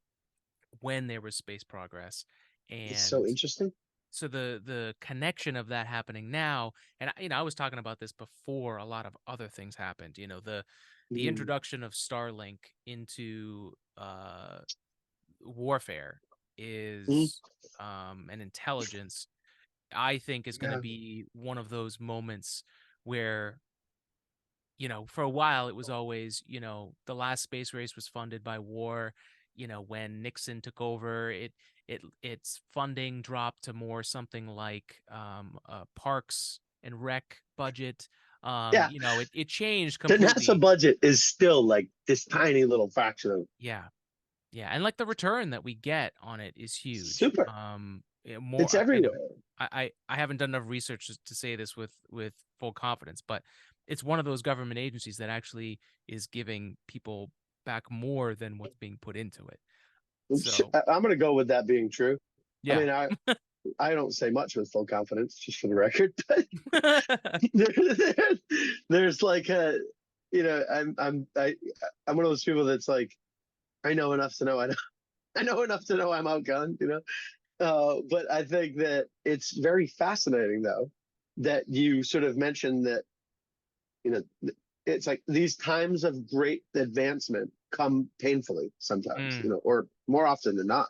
when there was space progress. it's so And interesting. so the connection of that happening now, and I was talking about this before a lot of other things happened. The Mm-hmm. introduction of Starlink into warfare Mm-hmm. is an intelligence, I think, is going to Yeah, be one of those moments where, for a while it was always, the last space race was funded by war. When Nixon took over, its funding dropped to more something like parks and rec budget. yeah. It changed The NASA completely. budget is still like this tiny little fraction of Yeah. Yeah, and like the return that we get on it is huge. super. More, It's everywhere. I haven't done enough research to say this with full confidence, but it's one of those government agencies that actually is giving people back more than what's being put into it. So, I'm going to go with that being true. I yeah. mean, I don't say much with full confidence, just for the record, but there's like I'm one of those people that's like, I know enough to know I know enough to know I'm outgunned. But I think that it's very fascinating, though, that you sort of mentioned that, you know, it's like these times of great advancement come painfully sometimes, Mm, or more often than not.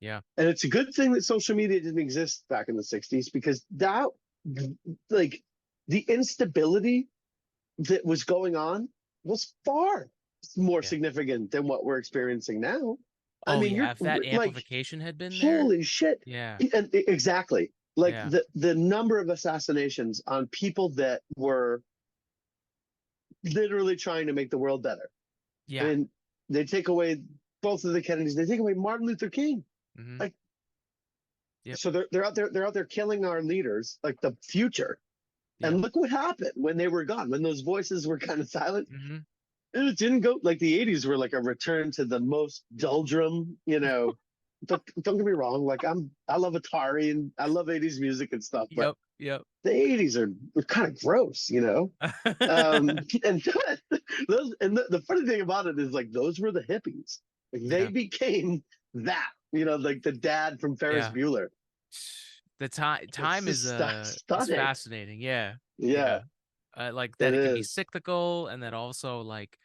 Yeah. And it's a good thing that social media didn't exist back in the 60s, because that, like, the instability that was going on was far more Yeah. significant than what we're experiencing now. I Oh mean, yeah. you're If that like, amplification had been there. holy shit. Yeah. And exactly. Like Yeah. the number of assassinations on people that were literally trying to make the world better. I Yeah. mean, they take away both of the Kennedys, they take away Martin Luther King. Mm-hmm. Like, Yep. so they're out there killing our leaders, like the future. Yep. And look what happened when they were gone, when those voices were kind of silent. Mm-hmm. It didn't go like the 80s were like a return to the most doldrum, But don't get me wrong, like I love Atari and I love 80s music and stuff, but Yep. Yep. the 80s are kind of gross, and those, and the funny thing about it is, like, those were the hippies. Like, they Yeah. became that, like the dad from Ferris Yeah. Bueller. The time It's is just is stunning. fascinating. Yeah. Yeah, Like that it it can be is. cyclical, and that also like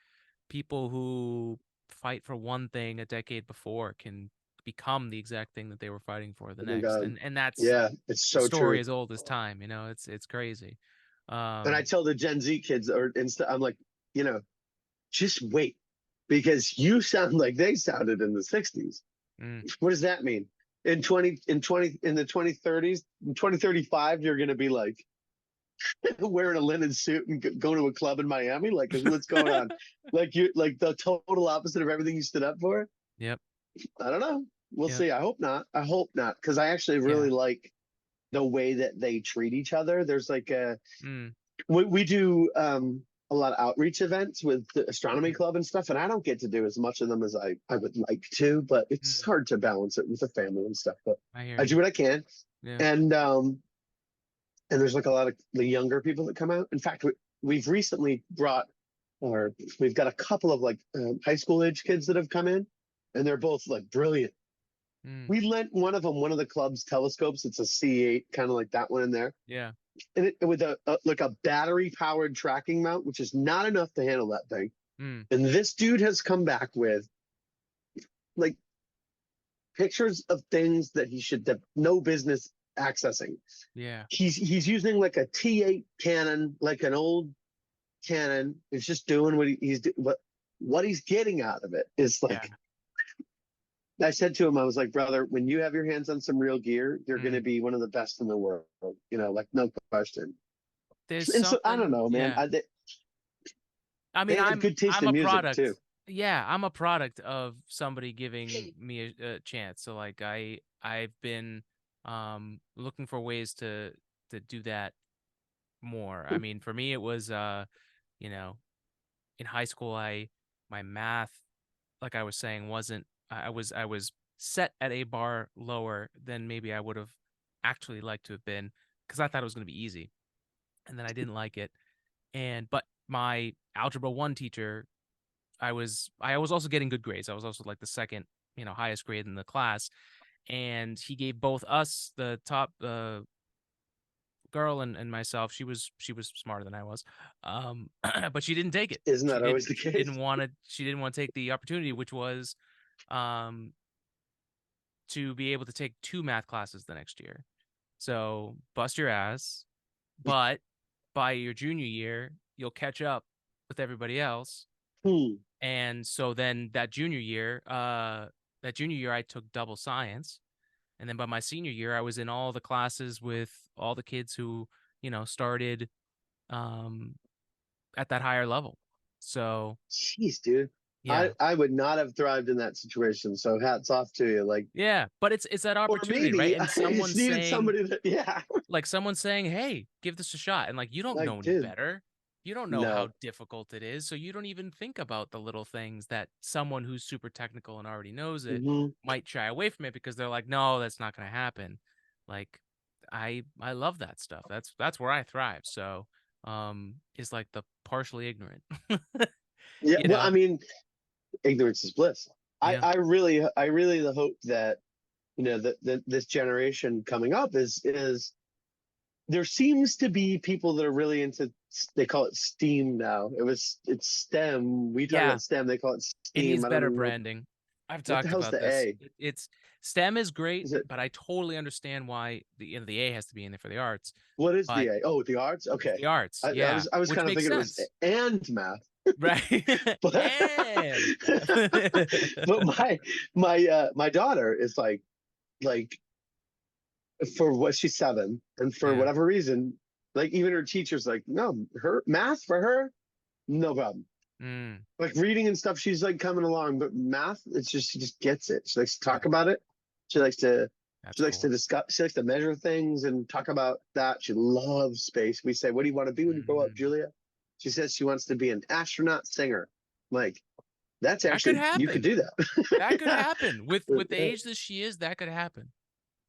people who fight for one thing a decade before can become the exact thing that they were fighting for the Oh my next. God. And that's Yeah, it's a so story true. as old as time, it's crazy. And I tell the Gen Z kids, I'm like, you know, just wait, because you sound like they sounded in the 60s. Mm, What does that mean? In the 2030s, in 2035, you're going to be like wearing a linen suit and go to a club in Miami. Like, what's going on? Like, you like the total opposite of everything you stood up for. yep. I don't know. We'll Yep. see. I hope not. I hope not, because I actually Yeah. really like the way that they treat each other. There's like Mm, we do a lot of outreach events with the astronomy mm, club and stuff, and I don't get to do as much of them as I would like to, but it's mm. hard to balance it with the family and stuff. But I hear I you. do what I can, Yeah. and there's like a lot of the younger people that come out. In fact, we've recently brought, or we've got a couple of like high school age kids that have come in, and they're both like brilliant. Mm, We lent one of them one of the club's telescopes. It's a C8, kind of like that one in there, yeah. and with like a battery powered tracking mount, which is not enough to handle that thing. Mm, And this dude has come back with like pictures of things that he should have no business accessing. yeah. He's using like a T8 Canon, like an old Canon. He's just doing what he's getting out of it is Yeah. like, I said to him, I was like, brother, when you have your hands on some real gear, you're going to Mm. be one of the best in the world, like, no question. There's And so I don't something, know, man. yeah. I They mean, have good taste I'm in a music product. too. Yeah, I'm a product of somebody giving me a chance. So like I've been looking for ways to do that more. I mean, for me it was you know, in high school my math, like I was saying, wasn't I was set at a bar lower than maybe I would have actually liked to have been, because I thought it was going to be easy, and then I didn't like it. But my algebra 1 teacher, I was also getting good grades. I was also like the second, highest grade in the class, and he gave both us, the top girl and myself. She was smarter than I was. But she didn't take it. Isn't She that didn't always the she case? didn't want to she didn't want to take the opportunity, which was um to be able to take 2 math classes the next year. So bust your ass, but by your junior year, you'll catch up with everybody else. Hmm. And so then that junior year I took double science. And then by my senior year, I was in all the classes with all the kids who, started um at that higher level. So Jeez, dude. I, yeah. I would not have thrived in that situation. So hats off to you. Like, Yeah. But it's that or opportunity, right? maybe And I just needed somebody that, yeah. someone saying, hey, give this a shot. And like, you don't Like, know any dude, better. You don't know how no. difficult it is. So you don't even think about the little things that someone who's super technical and already knows it Hmm. might shy away from it, because they're like, no, that's not going to happen. Like, I love that stuff. That's where I thrive. So, is like the partially ignorant, Yeah. you Well, I know? mean, ignorance is bliss. I, Yeah. I really, I really hope that, that this generation coming up is there seems to be people that are really into, they call it STEAM now. It's STEM. We talk Yeah. about STEM. They call it It STEAM. needs I don't better even know branding. I've what the talked hell's about the this. A. It's STEM is great, Is it? but I totally understand why the A has to be in there for the arts. What is the But A? Oh, the arts. it's Okay, the arts, I yeah, was which kind of makes thinking it was sense, and math, right? but And but my daughter is like for what she's 7, and for yeah, whatever reason, like even her teacher's like, no, her math for her, no problem. mm, Like reading and stuff, she's like coming along, but math, it's just she just gets it. She likes to talk about it. She likes to that's she likes to cool. discuss. She likes to measure things and talk about that. She loves space. We say, "What do you want to be when you grow up, Mm. Julia?" She says she wants to be an astronaut singer. Like that's That could actually you could happen. do That could that. happen with the age that she is. That could happen.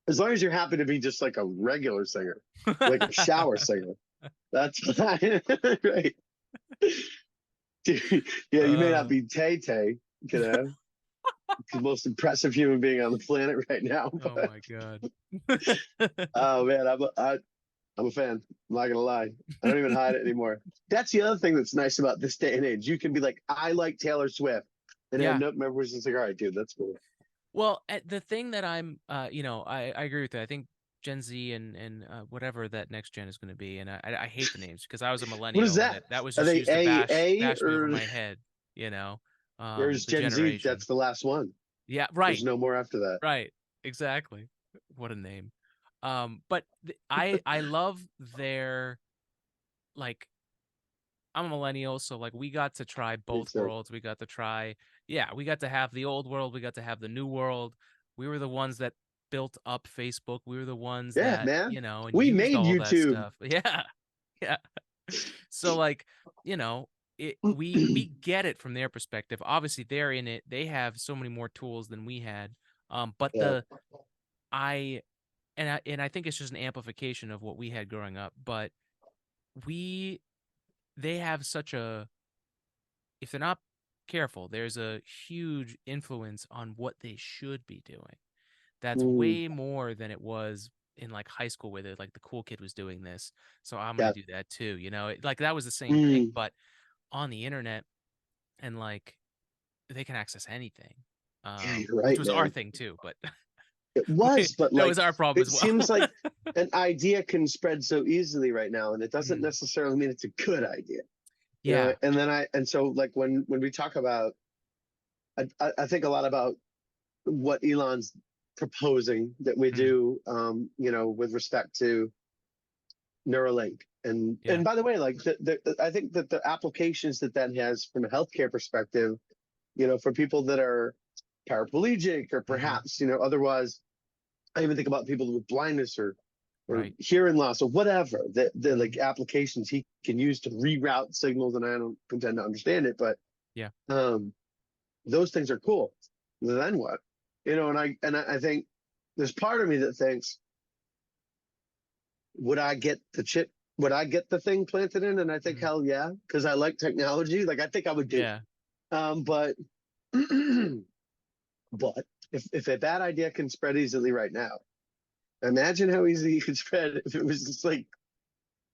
As long as you're happy to be just like a regular singer, like a shower singer. That's fine. Right. Yeah, you may not uh, be Tay Tay, you know, the most impressive human being on the planet right now. oh But my god. oh man, I'm a fan. I'm not gonna lie. I don't even hide it anymore. That's the other thing that's nice about this day and age. You can be like, I like Taylor Swift, and Yeah. end up everyone's just like, all right, dude, that's cool. Well, the thing that I'm, I agree with that. I think Gen Z and whatever that next gen is going to be, and I hate the names because I was a What is millennial and that? that was Are just they used to A bash me over or my head, you know, is the Gen Z? generation. That's the last one. Yeah, There's right, no more after that. right, exactly. What a name. But I love their like I'm a millennial, so like we got to try Me both too. worlds. We got to try, yeah, we got to have the old world, we got to have the new world. We were the ones that built up Facebook. We were the ones Yeah, that, man. and We used made all that YouTube. stuff. Yeah. Yeah. So like, we get it from their perspective. Obviously they're in it. They have so many more tools than we had. But Yeah. I I think it's just an amplification of what we had growing up, but we they have such a if they're not careful, there's a huge influence on what they should be doing. That's Mm, way more than it was in like high school where like the cool kid was doing this, so I'm gonna yeah. do that too. Like that was the same thing, Mm, but on the internet and like they can access anything, yeah, you're which right, was our man. thing too. But It was, but that like was our problem it as well. seems like an idea can spread so easily right now, and it doesn't Mm, necessarily mean it's a good idea. You know, yeah. and so like when we talk about I think a lot about what Elon's proposing that we Mm, do with respect to Neuralink. yeah. And by the way, like I think that the applications that has from a healthcare perspective, for people that are paraplegic or Hmm. perhaps, otherwise, I even think about people with blindness or Right. hearing loss or whatever, the like Hmm. applications he can use to reroute signals, and I don't pretend to understand it, but Yeah. um those things are cool. Then what? And I think there's part of me that thinks, would I get the chip? Would I get the thing planted in? And I think Mm, hell yeah, because I like technology. Like I think I would do yeah. it. But but if a bad idea can spread easily right now, imagine how easy it could spread if it was just like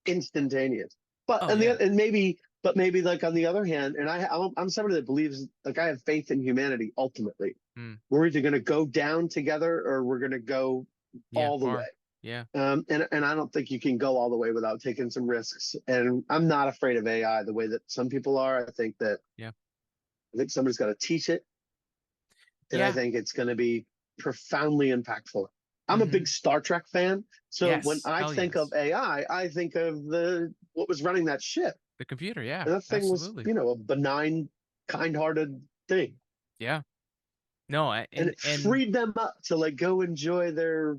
instantaneous. But Oh yeah. maybe like on the other hand, and I'm somebody that believes, like, I have faith in humanity. Ultimately, Mm, we're either going to go down together or we're going to go yeah. all the way. Far. Yeah. And I don't think you can go all the way without taking some risks. And I'm not afraid of AI the way that some people are. Yeah. I think somebody's got to teach it, and I Yeah. think it's going to be profoundly impactful. I'm a Hmm. big Star Trek fan, so when Yes. I Hell think of yes. AI, I think of the what was running that ship, The computer. Yeah. and that thing was, Absolutely. a benign, kind-hearted thing, Yeah. No. and And it freed them up to like go enjoy their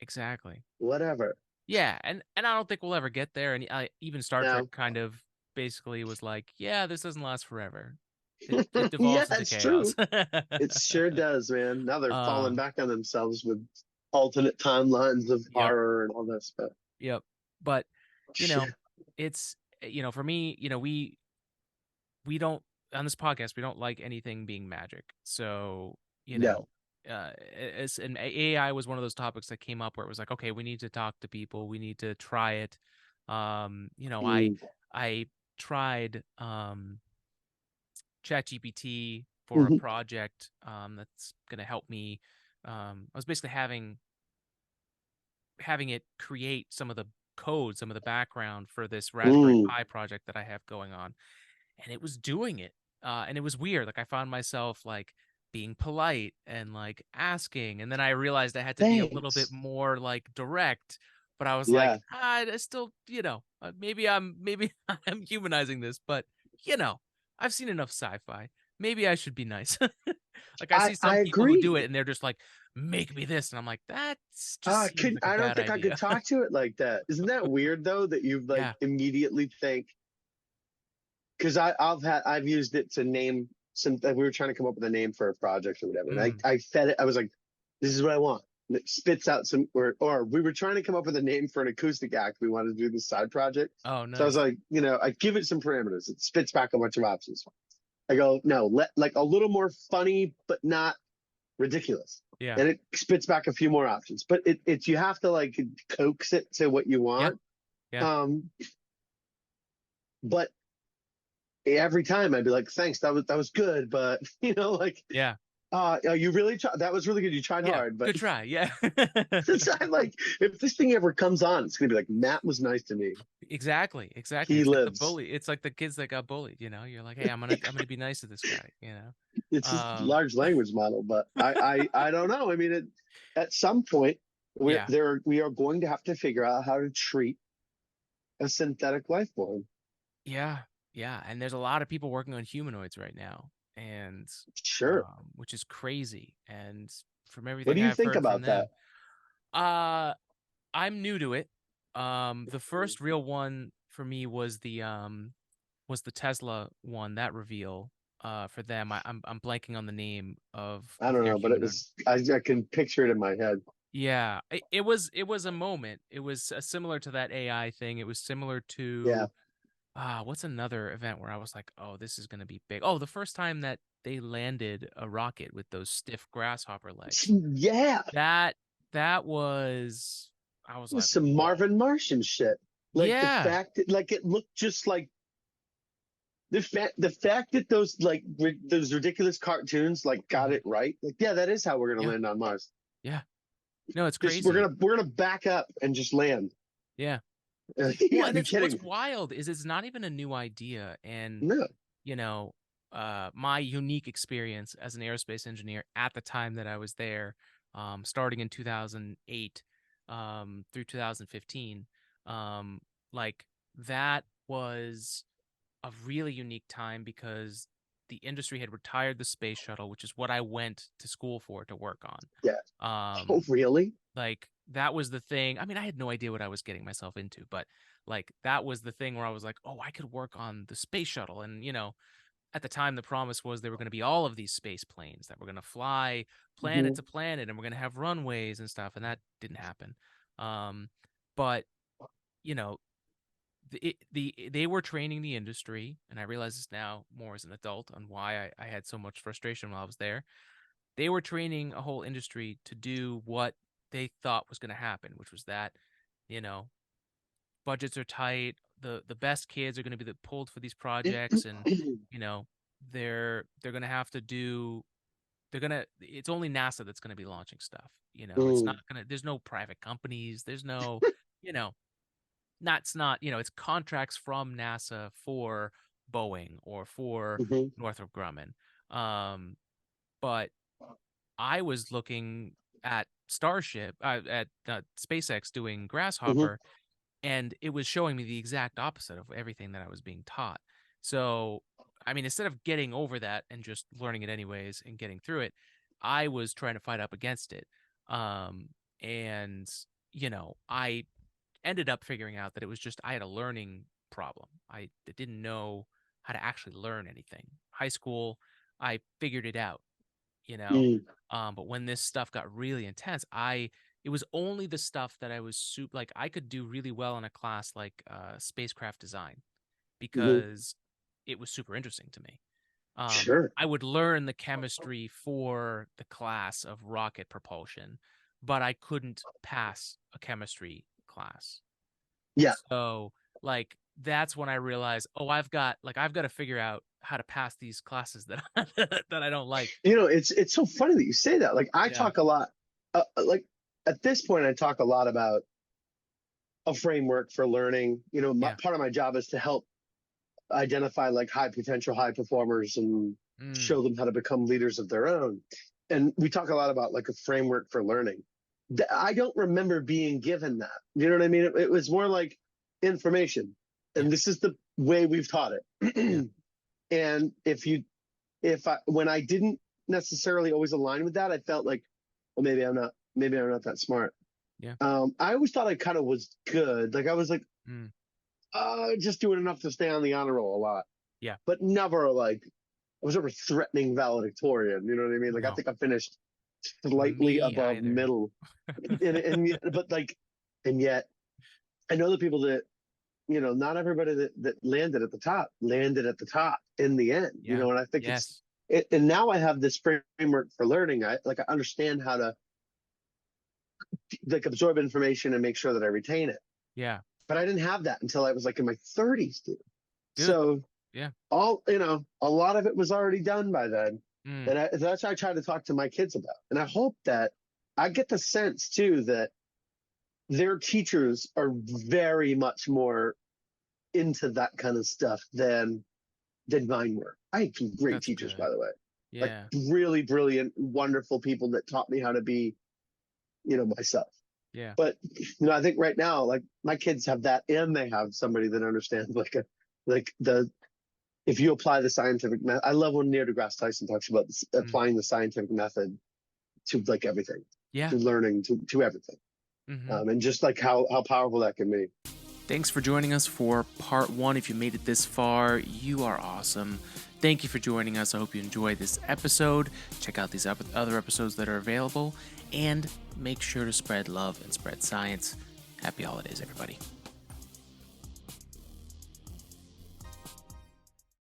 exactly. whatever. Yeah. And I don't think we'll ever get there. And even Star Trek Now, kind of basically was like, yeah, this doesn't last forever. It yeah, devolves into it's chaos. true. It sure does, man. Now they're uh. falling back on themselves with alternate timelines of Yep. horror and all that stuff. Yep. But you Shit. know, it's for me, we don't on this podcast we don't like anything being magic. So, No. and AI was one of those topics that came up where it was like, okay, we need to talk to people, we need to try it. Mm. I tried ChatGPT for a Hmm. project that's gonna help me I was basically having it create some of the code, some of the background for this Raspberry Pi project that I have going on, and it was doing it. And it was weird. Like I found myself like being polite and like asking, and then I realized I had to be a little bit Thanks. more like direct. But I was like, Yeah. I still, maybe I'm humanizing this, but I've seen enough sci-fi. Maybe I should be nice. Like I see I some people who do agree. it and they're just like, make me this, and I'm like, that just seems like a I don't bad think I could idea. talk to it like that. Isn't that weird though, that you like Yeah. immediately think, because I've used it to name some, we were trying to come up with a name for a project or whatever. And I fed it, I was like, this is what I want. And it spits out some, or we were trying to come up with a name for an acoustic act. We wanted to do this side project. Oh, So I was nice. like, I give it some parameters. It spits back a bunch of options. I go, no, let like a little more funny, but not ridiculous. Yeah. And it spits back a few more options, but it's, you have to like coax it to what you Yeah. want. Yeah. Um, but every time I'd be like, thanks, that was good, but like, Yeah. you really tried. That was really good. You tried Yeah. hard, but Good try. Yeah. I'm like, if this thing ever comes on, it's gonna be like, Matt was nice to me. Exactly. Exactly. He It's like the lives. bully. It's like the kids that got bullied, You're like, hey, I'm gonna be nice to this guy. It's a Um, large language model, but I don't know. I mean, at some point, yeah. we are going to have to figure out how to treat a synthetic life form. Yeah. Yeah. And there's a lot of people working on humanoids right now, and Sure. which is crazy. And from What do everything you I've think heard from about that? them, I'm new to it. The first real one for me was the Tesla one, that reveal for them. I'm blanking on the name I of don't their know, but it humanoid. was, I can picture it in my head. Yeah, it was a moment. It was similar to that AI thing. It was similar Yeah. to what's another event where I was like, oh, this is gonna be big. Oh, the first time that they landed a rocket with those stiff grasshopper legs. Yeah. That that was I was It was like, some whoa. Marvin Martian shit. Like the Yeah. fact that, like, it looked just like the fact that those ridiculous cartoons like got Mhm. it right. Like, yeah, that is how we're gonna Yeah. land on Mars. Yeah. No, it's Just we're crazy. gonna we're gonna back up and just land. Yeah. You Well, gotta and be it's what's kidding. wild is it's not even a new idea. And, No. you know, my unique experience as an aerospace engineer at the time that I was there, starting in 2008, through 2015, um, like that was a really unique time because the industry had retired the space shuttle, which is what I went to school for to work on. Yeah. Oh, Um, really? like that was the thing. I mean, I had no idea what I was getting myself into, but like that was the thing where I was like, oh, I could work on the space shuttle. And, at the time, the promise was there were going to be all of these space planes that were going to fly planet Hmm. to planet and we're going to have runways and stuff. And that didn't happen. But, you know, they were training the industry, and I realize this now more as an adult on why I had so much frustration while I was there. They were training a whole industry to do what they thought was going to happen, which was that, you know, budgets are tight, the best kids are going to be pulled for these projects, and you know they're going to have to do they're going to it's only NASA that's going to be launching stuff. It's not Mm, going to there's no private companies, there's no, you know that's not, it's contracts from NASA for Boeing or for hmm, Northrop Grumman. But I was looking at Starship, at SpaceX doing hmm. Grasshopper, and it was showing me the exact opposite of everything that I was being taught. So, I mean, instead of getting over that and just learning it anyways and getting through it, I was trying to fight up against it. And I ended up figuring out that it was just I had a learning problem. I didn't know how to actually learn anything. High school, I figured it out, you know. Mm, But when this stuff got really intense, it was only the stuff that I was like I could do really well in a class like spacecraft design hmm. because it was super interesting to me. Sure. I would learn the chemistry for the class of rocket propulsion, but I couldn't pass a chemistry class. Yeah. So, like, that's when I realized, oh, I've got to figure out how to pass these classes that that I don't like. It's so funny that you say that. Like I talk a lot, like at this point, I talk a lot about a framework for learning. Part of my job is to help identify like high potential, high performers and show them how to become leaders of their own. And we talk a lot about like a framework for learning. I don't remember being given that. You know what I mean? It was more like information. And this is the way we've taught it. And when I didn't necessarily always align with that, I felt like, well, maybe I'm not that smart. Yeah. I always thought I kind of was good. Like I was like, just doing enough to stay on the honor roll a lot. Yeah. But never like, I was never threatening valedictorian. You know what I mean? Like I think I finished slightly above middle. and yet I know the people that, not everybody that landed at the top in the end, and I think and now I have this framework for learning. I understand how to like absorb information and make sure that I retain it. Yeah. But I didn't have that until I was like in my 30s, dude. So a lot of it was already done by then. And that's what I try to talk to my kids about. And I hope that I get the sense too that their teachers are very much more into that kind of stuff than mine were. I had some great teachers, by the way. Yeah. Like really brilliant, wonderful people that taught me how to be, myself. Yeah. But I think right now, like my kids have that, and they have somebody that understands if you apply the scientific method. I love when Neil deGrasse Tyson talks about applying the scientific method to like everything, to learning, to everything, and just like how powerful that can be. Thanks for joining us for part 1. If you made it this far, you are awesome. Thank you for joining us. I hope you enjoyed this episode. Check out these other episodes that are available, and make sure to spread love and spread science. Happy holidays, everybody.